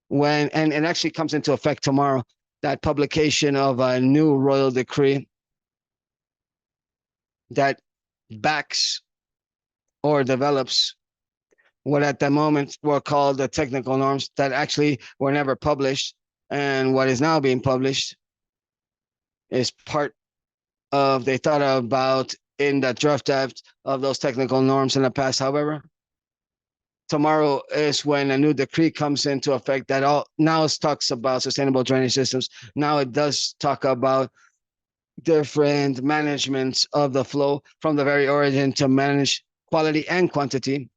when, and it actually comes into effect tomorrow, that publication of a new royal decree that backs or develops what at the moment were called the technical norms that actually were never published. And what is now being published is part of, they thought about in the draft of those technical norms in the past. However, tomorrow is when a new decree comes into effect that all now talks about sustainable drainage systems. Now it does talk about different managements of the flow from the very origin to manage quality and quantity.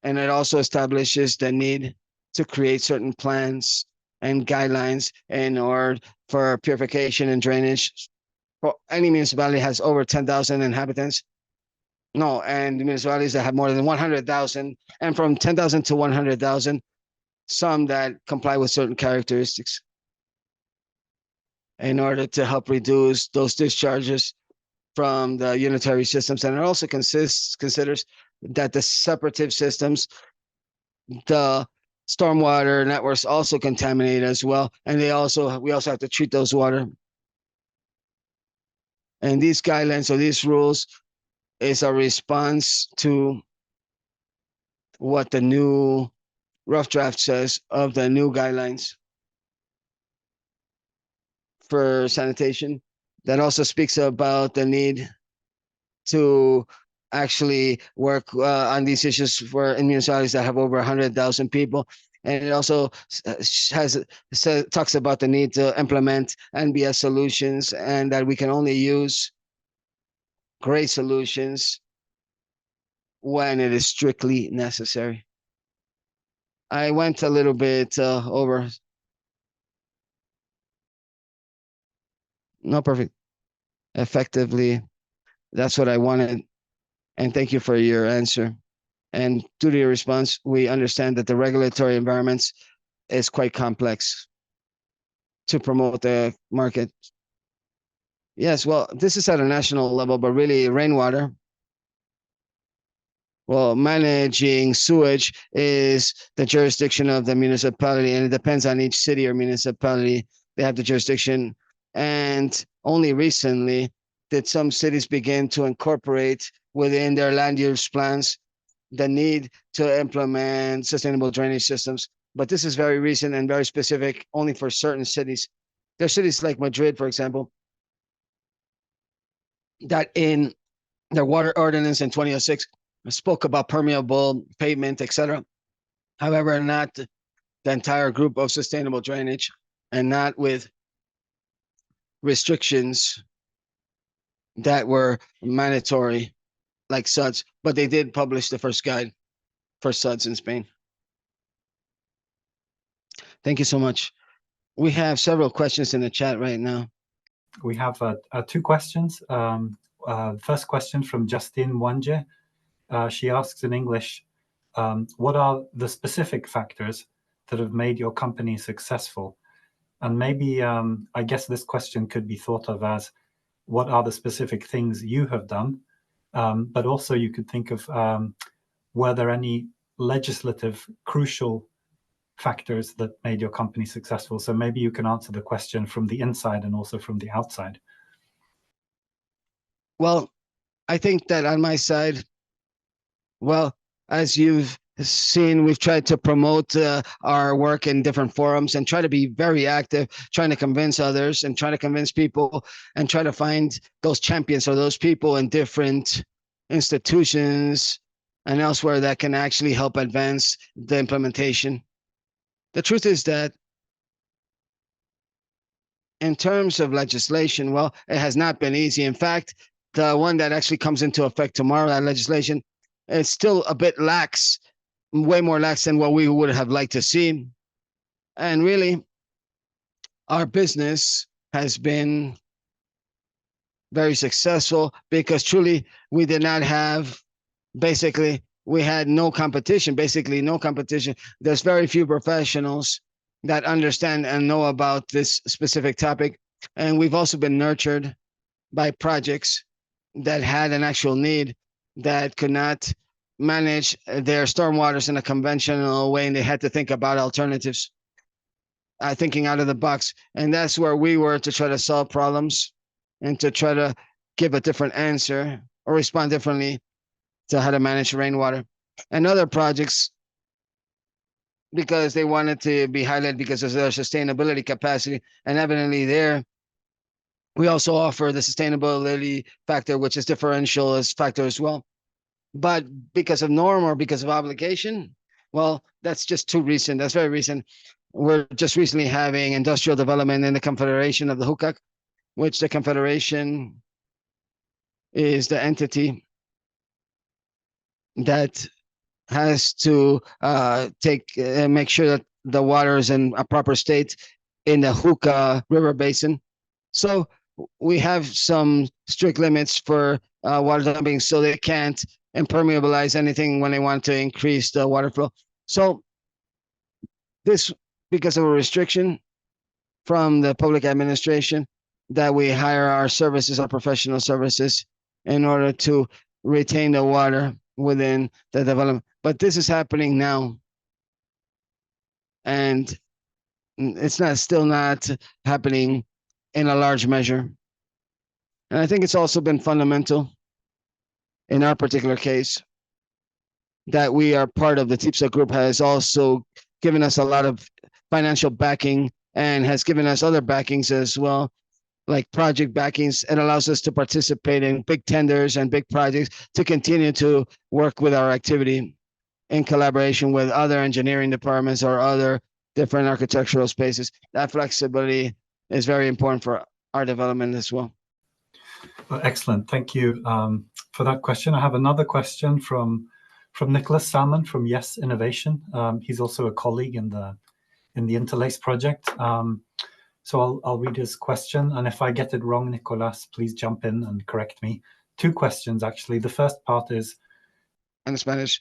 And it also establishes the need to create certain plans and guidelines in order for purification and drainage. For any municipality has over 10,000 inhabitants. No, and municipalities that have more than 100,000, and from 10,000 to 100,000, some that comply with certain characteristics in order to help reduce those discharges from the unitary systems. And it also considers that the separative systems, the stormwater networks also contaminate as well. And we also have to treat those water. And these guidelines or these rules is a response to what the new rough draft says of the new guidelines for sanitation. That also speaks about the need to actually work on these issues for in municipalities that have over 100,000 people. And it also talks about the need to implement NBS solutions, and that we can only use great solutions when it is strictly necessary. I went a little bit over. No, perfect. Effectively, that's what I wanted. And thank you for your answer. And due to your response, we understand that the regulatory environments is quite complex to promote the market. Yes, well, this is at a national level, but really rainwater, well, managing sewage is the jurisdiction of the municipality, and it depends on each city or municipality. They have the jurisdiction. And only recently did some cities begin to incorporate within their land use plans the need to implement sustainable drainage systems. But this is very recent and very specific only for certain cities. There are cities like Madrid, for example, that in their water ordinance in 2006 spoke about permeable pavement, etc. However, not the entire group of sustainable drainage and not with restrictions that were mandatory like SUDS, but they did publish the first guide for SUDS in Spain. Thank you so much. We have several questions in the chat right now. We have two questions. First question from Justine Wanje. She asks in English, what are the specific factors that have made your company successful? And maybe, I guess this question could be thought of as, what are the specific things you have done? But also you could think of, were there any legislative crucial factors that made your company successful? So maybe you can answer the question from the inside and also from the outside. Well, I think that on my side, well, as you've seen, we've tried to promote our work in different forums and try to be very active, trying to convince others and try to convince people and try to find those champions or those people in different institutions and elsewhere that can actually help advance the implementation. The truth is that in terms of legislation, well, it has not been easy. In fact, the one that actually comes into effect tomorrow, that legislation, is still a bit lax, way more lax than what we would have liked to see. And really, our business has been very successful because truly we did not have, basically, we had no competition, basically no competition. There's very few professionals that understand and know about this specific topic. And we've also been nurtured by projects that had an actual need that could not manage their stormwaters in a conventional way, and they had to think about alternatives, thinking out of the box. And that's where we were to try to solve problems and to try to give a different answer or respond differently to how to manage rainwater. And other projects, because they wanted to be highlighted because of their sustainability capacity, and evidently there, we also offer the sustainability factor, which is differential as factor as well. But because of norm or because of obligation, well, that's just too recent. That's very recent. We're just recently having industrial development in the Confederation of the Hucac, which the Confederation is the entity that has to make sure that the water is in a proper state in the Juca River Basin. So we have some strict limits for water dumping, so they can't impermeabilize anything when they want to increase the water flow. So this, because of a restriction from the public administration, that we hire our services, our professional services, in order to retain the water within the development. But this is happening now, and it's still not happening in a large measure. And I think it's also been fundamental in our particular case that we are part of the TIPSA group has also given us a lot of financial backing and has given us other backings as well, like project backings. It allows us to participate in big tenders and big projects to continue to work with our activity in collaboration with other engineering departments or other different architectural spaces. That flexibility is very important for our development as well. Well, excellent. Thank you for that question. I have another question from from Nicholas Salmon from Yes Innovation. He's also a colleague in the Interlace project. So I'll read his question, and if I get it wrong, Nicolas, please jump in and correct me. Two questions, actually. The first part is, in Spanish,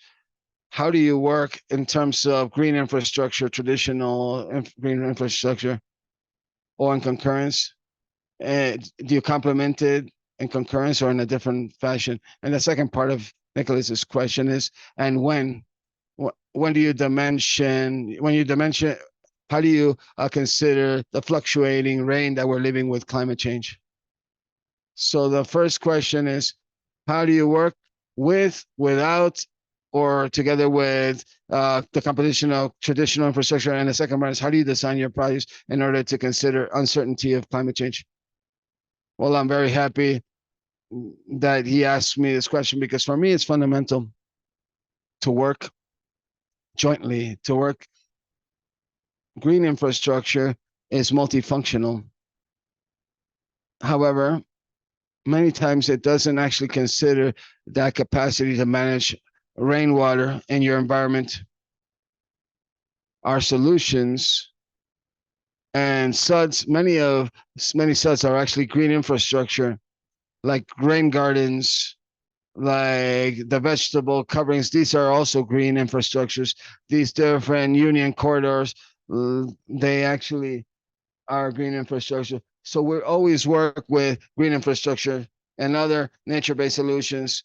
how do you work in terms of green infrastructure, traditional green infrastructure, or in concurrence? Do you complement it in concurrence or in a different fashion? And the second part of Nicholas's question is, and when do you dimension, how do you consider the fluctuating rain that we're living with climate change? So the first question is, how do you work with, without, or together with the composition of traditional infrastructure? And the second part is, how do you design your projects in order to consider uncertainty of climate change? Well, I'm very happy that he asked me this question, because for me, it's fundamental to work jointly, to work. Green infrastructure is multifunctional. However, many times it doesn't actually consider that capacity to manage rainwater in your environment. Our solutions and SUDs, many SUDs are actually green infrastructure, like rain gardens, like the vegetable coverings. These are also green infrastructures. These different union corridors, they actually are green infrastructure. So we always work with green infrastructure and other nature-based solutions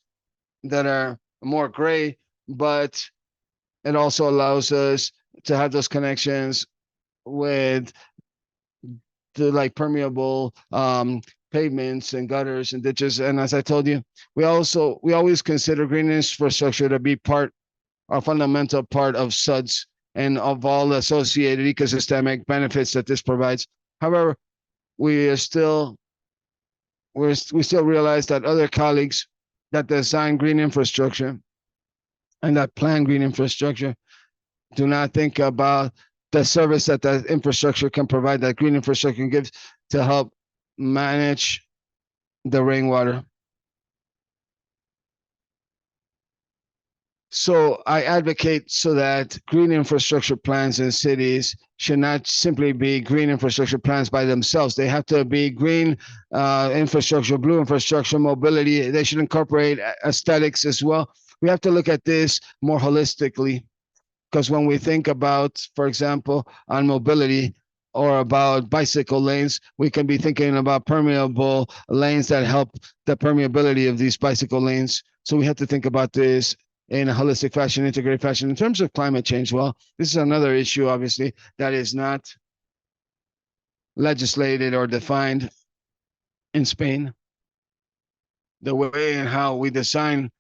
that are more gray, but it also allows us to have those connections with the like permeable pavements and gutters and ditches. And as I told you, we always consider green infrastructure to be a fundamental part of SUDs and of all the associated ecosystemic benefits that this provides. However, we still realize that other colleagues that design green infrastructure and that plan green infrastructure do not think about the service that that infrastructure can provide, that green infrastructure can give to help manage the rainwater. So I advocate so that green infrastructure plans in cities should not simply be green infrastructure plans by themselves. They have to be green infrastructure, blue infrastructure, mobility. They should incorporate aesthetics as well. We have to look at this more holistically, because when we think about, for example, on mobility or about bicycle lanes, we can be thinking about permeable lanes that help the permeability of these bicycle lanes. So we have to think about this in a holistic fashion, integrated fashion. In terms of climate change, well, this is another issue, obviously, that is not legislated or defined in Spain. The way and how we design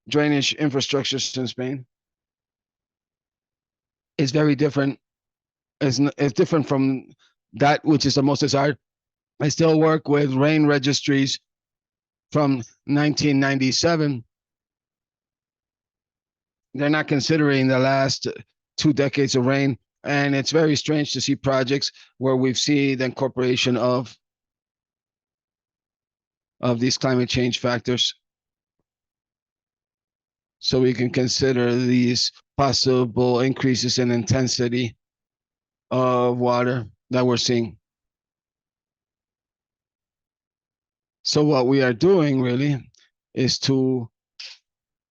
drainage infrastructures in Spain is very different. It's different from that which is the most desired. I still work with rain registries from 1997. They're not considering the last 2 decades of rain. And it's very strange to see projects where we've seen the incorporation of these climate change factors. So we can consider these possible increases in intensity of water that we're seeing. So what we are doing really is to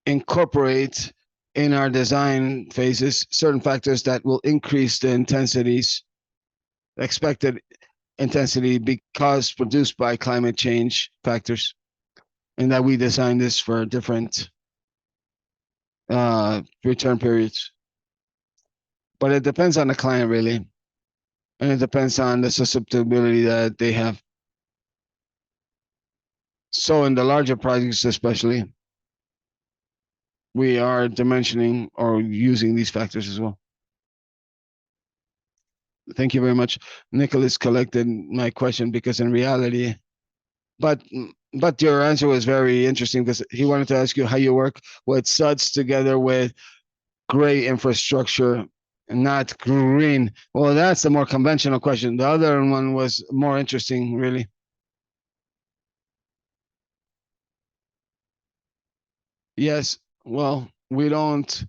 incorporate in our design phases certain factors that will increase the intensities, expected intensity, because produced by climate change factors, and that we design this for different return periods. But it depends on the client really, and it depends on the susceptibility that they have. So in the larger projects especially, we are dimensioning or using these factors as well. Thank you very much. Nicholas collected my question because in reality, but your answer was very interesting, because he wanted to ask you how you work with SUDs together with gray infrastructure, not green. Well, that's the more conventional question. The other one was more interesting, really. Yes, well, we don't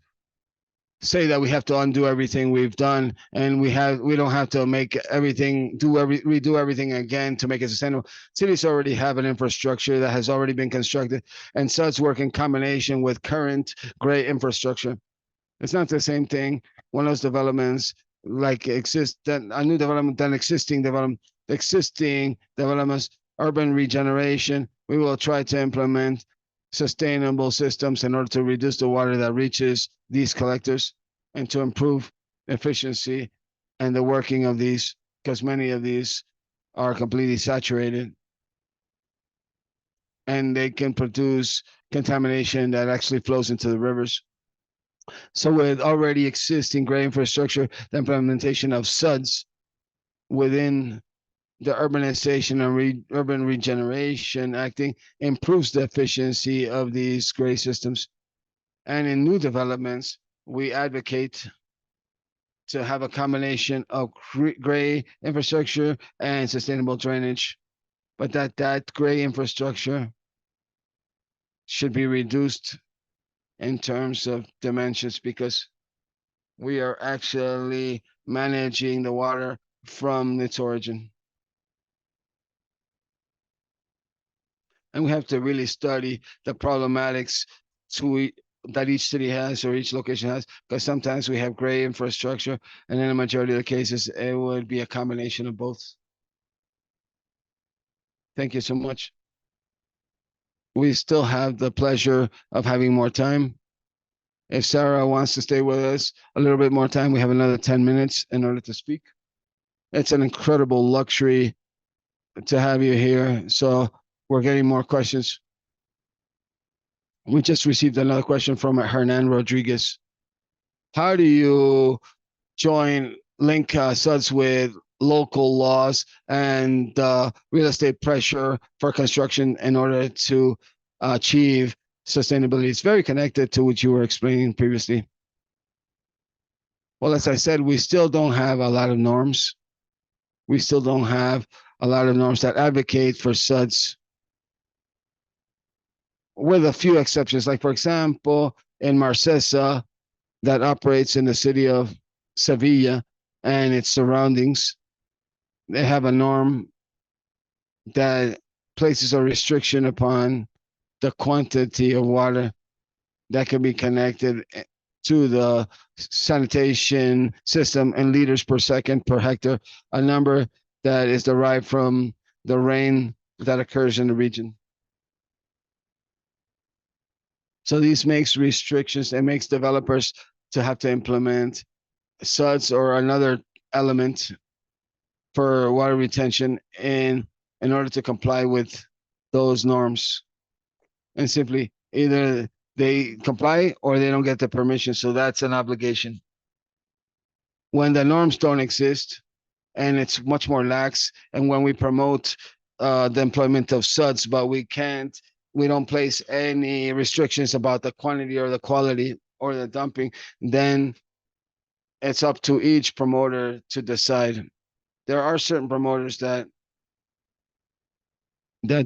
say that we have to undo everything we've done, and we don't have to make everything redo everything again to make it sustainable. Cities already have an infrastructure that has already been constructed, and such work in combination with current gray infrastructure. It's not the same thing. One of those developments like a new development than existing developments, urban regeneration. We will try to implement sustainable systems in order to reduce the water that reaches these collectors and to improve efficiency and the working of these, because many of these are completely saturated and they can produce contamination that actually flows into the rivers. So with already existing gray infrastructure, the implementation of SUDs within the urbanization and urban regeneration acting improves the efficiency of these gray systems. And in new developments, we advocate to have a combination of gray infrastructure and sustainable drainage, but that gray infrastructure should be reduced in terms of dimensions, because we are actually managing the water from its origin. And we have to really study the problematics that each city has or each location has, because sometimes we have gray infrastructure, and in a majority of the cases, it would be a combination of both. Thank you so much. We still have the pleasure of having more time. If Sarah wants to stay with us a little bit more time, we have another 10 minutes in order to speak. It's an incredible luxury to have you here. So we're getting more questions. We just received another question from Hernan Rodriguez. How do you link SUDs with local laws and real estate pressure for construction in order to achieve sustainability? It's very connected to what you were explaining previously. Well, as I said, we still don't have a lot of norms. We still don't have a lot of norms that advocate for SUDs, with a few exceptions. Like, for example, in Marcesa, that operates in the city of Sevilla and its surroundings, they have a norm that places a restriction upon the quantity of water that can be connected to the sanitation system in liters per second per hectare, a number that is derived from the rain that occurs in the region. So this makes restrictions and makes developers to have to implement SUDs or another element for water retention in order to comply with those norms. And simply either they comply or they don't get the permission. So that's an obligation. When the norms don't exist and it's much more lax, and when we promote the employment of SUDs, but we don't place any restrictions about the quantity or the quality or the dumping, then it's up to each promoter to decide. There are certain promoters that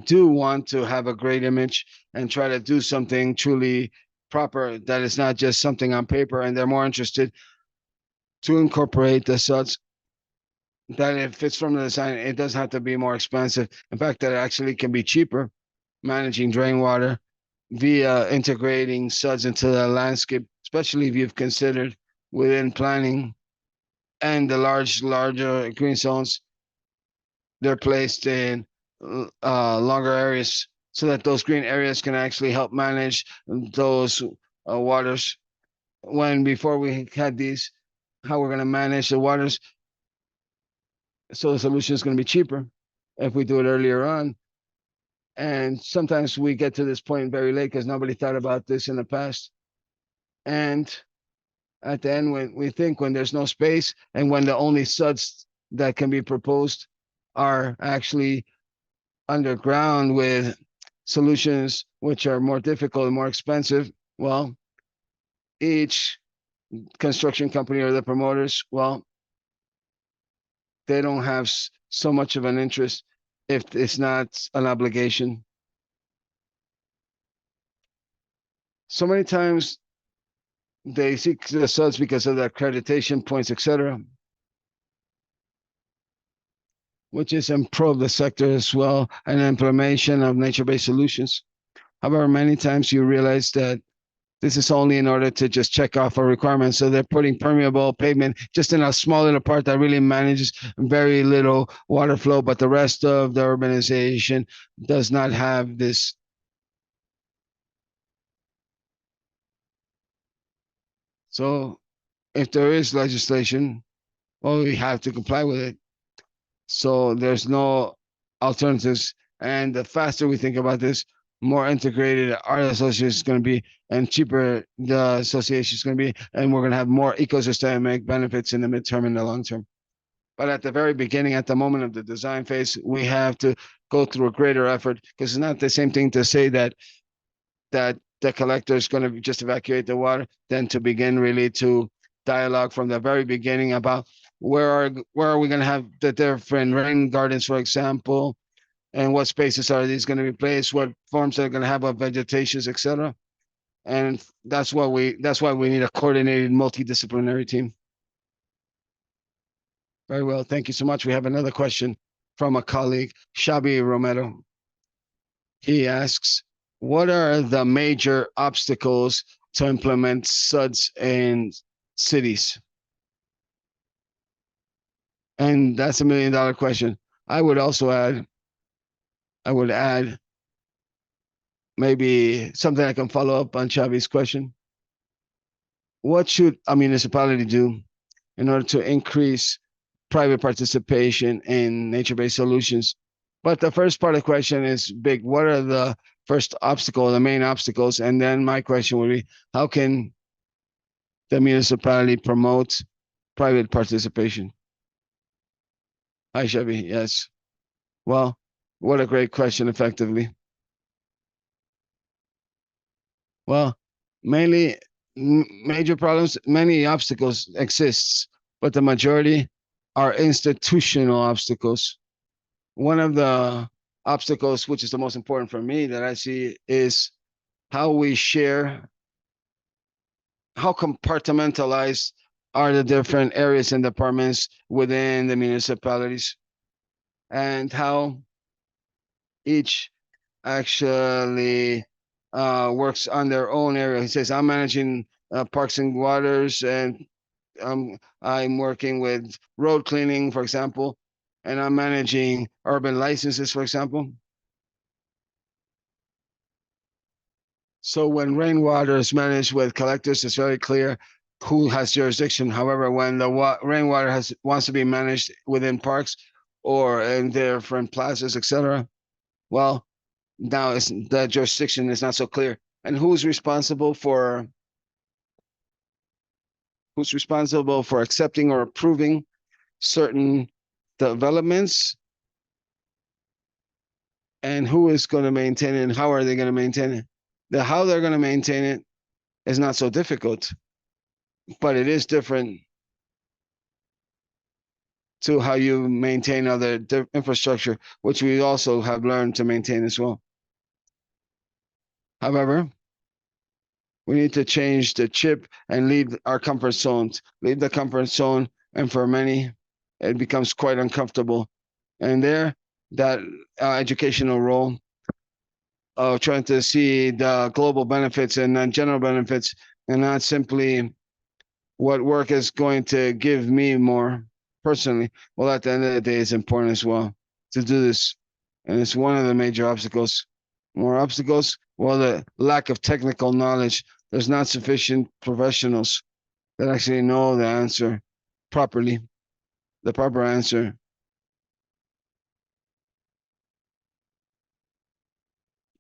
do want to have a great image and try to do something truly proper, that is not just something on paper, and they're more interested to incorporate the SUDs, that if it's from the design, it doesn't have to be more expensive. In fact, that it actually can be cheaper managing drain water via integrating SUDs into the landscape, especially if you've considered within planning and the larger green zones, they're placed in longer areas so that those green areas can actually help manage those waters. When before we had these, how we're going to manage the waters, so the solution is going to be cheaper if we do it earlier on. And sometimes we get to this point very late because nobody thought about this in the past. And at the end, when there's no space and when the only SUDs that can be proposed are actually underground with solutions which are more difficult and more expensive, well, each construction company or the promoters, well, they don't have so much of an interest if it's not an obligation. So many times they seek the suds because of the accreditation points, etc., which is improve the sector as well and implementation of nature-based solutions. However, many times you realize that this is only in order to just check off a requirement. So they're putting permeable pavement just in a small little part that really manages very little water flow, but the rest of the urbanization does not have this. So if there is legislation, well, we have to comply with it. So there's no alternatives. And the faster we think about this, more integrated our association is going to be, and cheaper the association is going to be, and we're going to have more ecosystemic benefits in the midterm and the long term. But at the very beginning, at the moment of the design phase, we have to go through a greater effort, because it's not the same thing to say that the collector is going to just evacuate the water than to begin really to dialogue from the very beginning about where are we going to have the different rain gardens, for example, and what spaces are these going to be placed, what forms are going to have of vegetations, etc. And that's why we need a coordinated multidisciplinary team. Very well, thank you so much. We have another question from a colleague, Xabi Romero. He asks, what are the major obstacles to implement SUDs in cities? And that's $1 million question. I would add maybe something I can follow up on Xavi's question. What should a municipality do in order to increase private participation in nature-based solutions? But the first part of the question is big. What are the first obstacle, the main obstacles? And then my question would be, how can the municipality promote private participation? Hi, Xavi. Yes. Well, what a great question, effectively. Well, mainly major problems, many obstacles exists, but the majority are institutional obstacles. One of the obstacles, which is the most important for me that I see, is how we share, how compartmentalized are the different areas and departments within the municipalities, and how each actually works on their own area. He says, I'm managing parks and waters, and I'm working with road cleaning, for example, and I'm managing urban licenses, for example. So when rainwater is managed with collectors, it's very clear who has jurisdiction. However, when the rainwater wants to be managed within parks or in different plazas, etc., well, now the jurisdiction is not so clear. And who's responsible for accepting or approving certain developments, and who is going to maintain it, and how are they going to maintain it? The how they're going to maintain it is not so difficult, but it is different to how you maintain other infrastructure, which we also have learned to maintain as well. However, we need to change the chip and leave our comfort zones, leave the comfort zone, and for many, it becomes quite uncomfortable. And there, that educational role of trying to see the global benefits and the general benefits, and not simply what work is going to give me more personally. Well, at the end of the day, it's important as well to do this. And it's one of the major obstacles. More obstacles? Well, the lack of technical knowledge. There's not sufficient professionals that actually know the answer properly, the proper answer.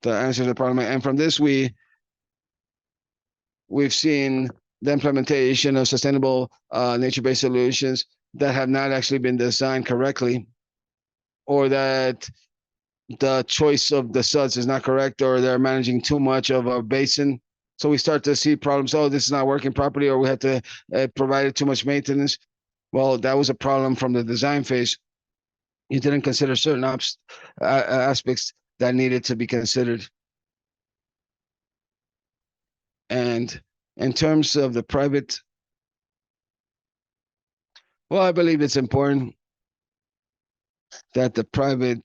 The answer to the problem. And from this, we've seen the implementation of sustainable nature-based solutions that have not actually been designed correctly, or that the choice of the SUDs is not correct, or they're managing too much of a basin. So we start to see problems. Oh, this is not working properly, or we had to provide too much maintenance. Well, that was a problem from the design phase. You didn't consider certain aspects that needed to be considered. And In terms of the private, well, I believe it's important that the private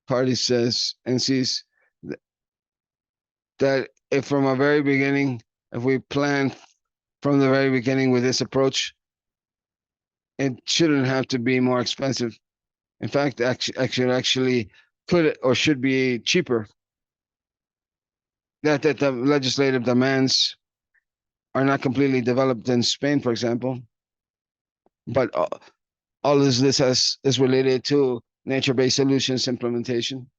party says and sees that if from a very beginning, if we plan from the very beginning with this approach, it shouldn't have to be more expensive. In fact, actually could or should be cheaper. That the legislative demands are not completely developed in Spain, for example, but all of this is related to nature-based solutions implementation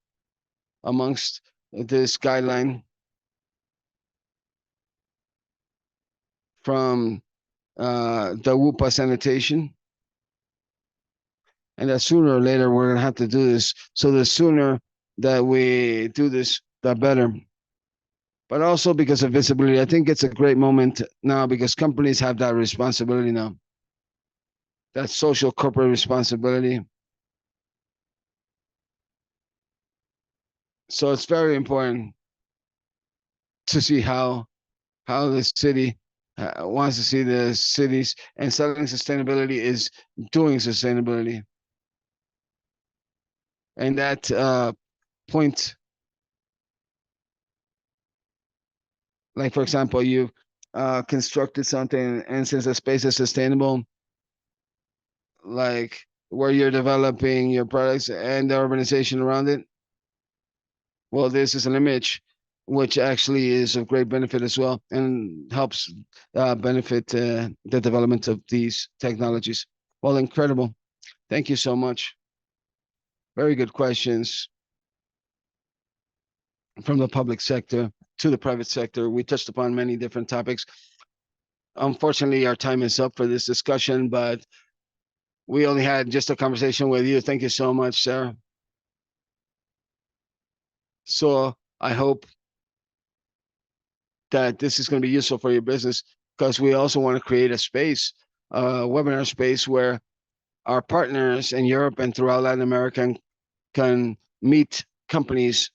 amongst this guideline from the WUPA sanitation. And that sooner or later we're gonna have to do this. So the sooner that we do this, the better. But also because of visibility, I think it's a great moment now because companies have that responsibility now. That social corporate responsibility. So it's very important to see how the city wants to see the cities, and selling sustainability is doing sustainability. And that point, like for example, you constructed something, and since the space is sustainable, like where you're developing your products and the urbanization around it, well, this is an image which actually is of great benefit as well and helps benefit the development of these technologies. Well, incredible. Thank you so much. Very good questions from the public sector to the private sector. We touched upon many different topics. Unfortunately, our time is up for this discussion, but we only had just a conversation with you. Thank you so much, Sarah. So I hope that this is going to be useful for your business, because we also want to create a space, a webinar space where our partners in Europe and throughout Latin America can meet companies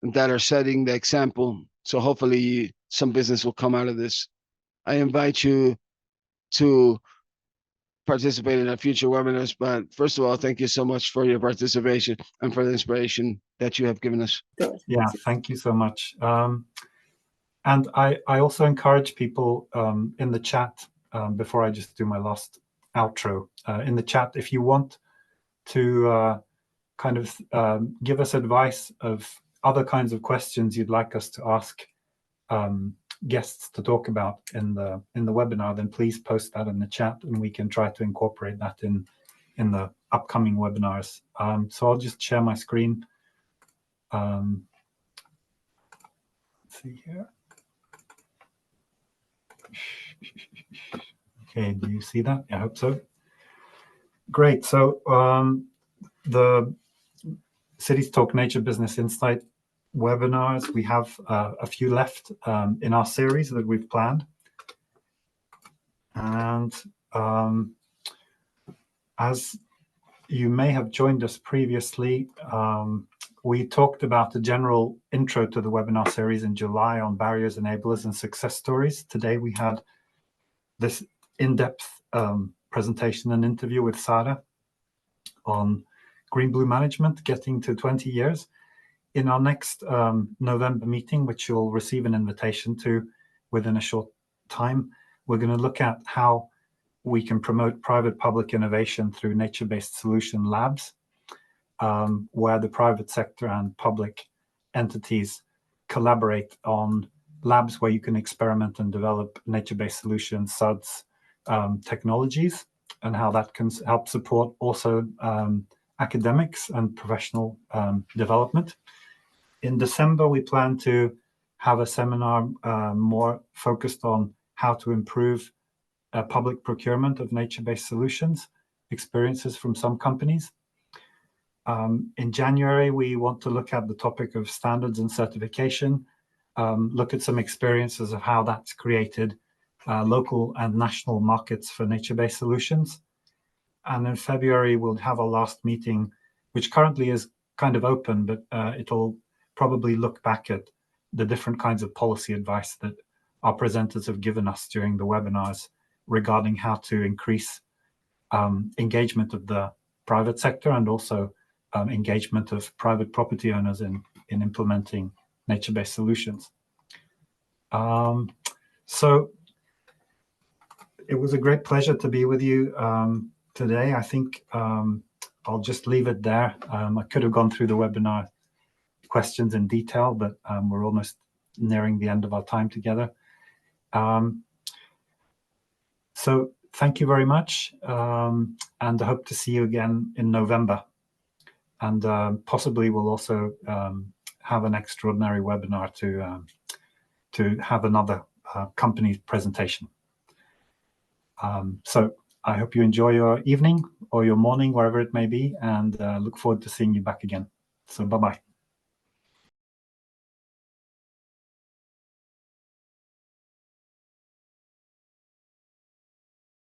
that are setting the example. So hopefully some business will come out of this. I invite you to participate in our future webinars, but first of all, thank you so much for your participation and for the inspiration that you have given us. Yeah, thank you so much. And I also encourage people in the chat, before I just do my last outro, in the chat, if you want to kind of give us advice of other kinds of questions you'd like us to ask guests to talk about in the webinar, then please post that in the chat and we can try to incorporate that in the upcoming webinars. So I'll just share my screen. Let's see here. Okay, do you see that? I hope so. Great. So the Cities Talk Nature Business Insight webinars, we have a few left in our series that we've planned. And as you may have joined us previously, we talked about a general intro to the webinar series in July on barriers, enablers, and success stories. Today we had this in-depth presentation and interview with Sara on green-blue management, getting to 20 years. In our next November meeting, which you'll receive an invitation to within a short time, we're going to look at how we can promote private-public innovation through nature-based solution labs, where the private sector and public entities collaborate on labs where you can experiment and develop nature-based solutions, SUDS technologies, and how that can help support also academics and professional development. In December, we plan to have a seminar more focused on how to improve public procurement of nature-based solutions, experiences from some companies. In January, we want to look at the topic of standards and certification, look at some experiences of how that's created local and national markets for nature-based solutions. And in February, we'll have our last meeting, which currently is kind of open, but it'll probably look back at the different kinds of policy advice that our presenters have given us during the webinars regarding how to increase engagement of the private sector and also engagement of private property owners in implementing nature-based solutions. So it was a great pleasure to be with you today. I think I'll just leave it there. I could have gone through the webinar questions in detail, but we're almost nearing the end of our time together. So thank you very much, and I hope to see you again in November. And possibly we'll also have an extraordinary webinar to have another company presentation. So I hope you enjoy your evening or your morning, wherever it may be, and look forward to seeing you back again. So bye-bye.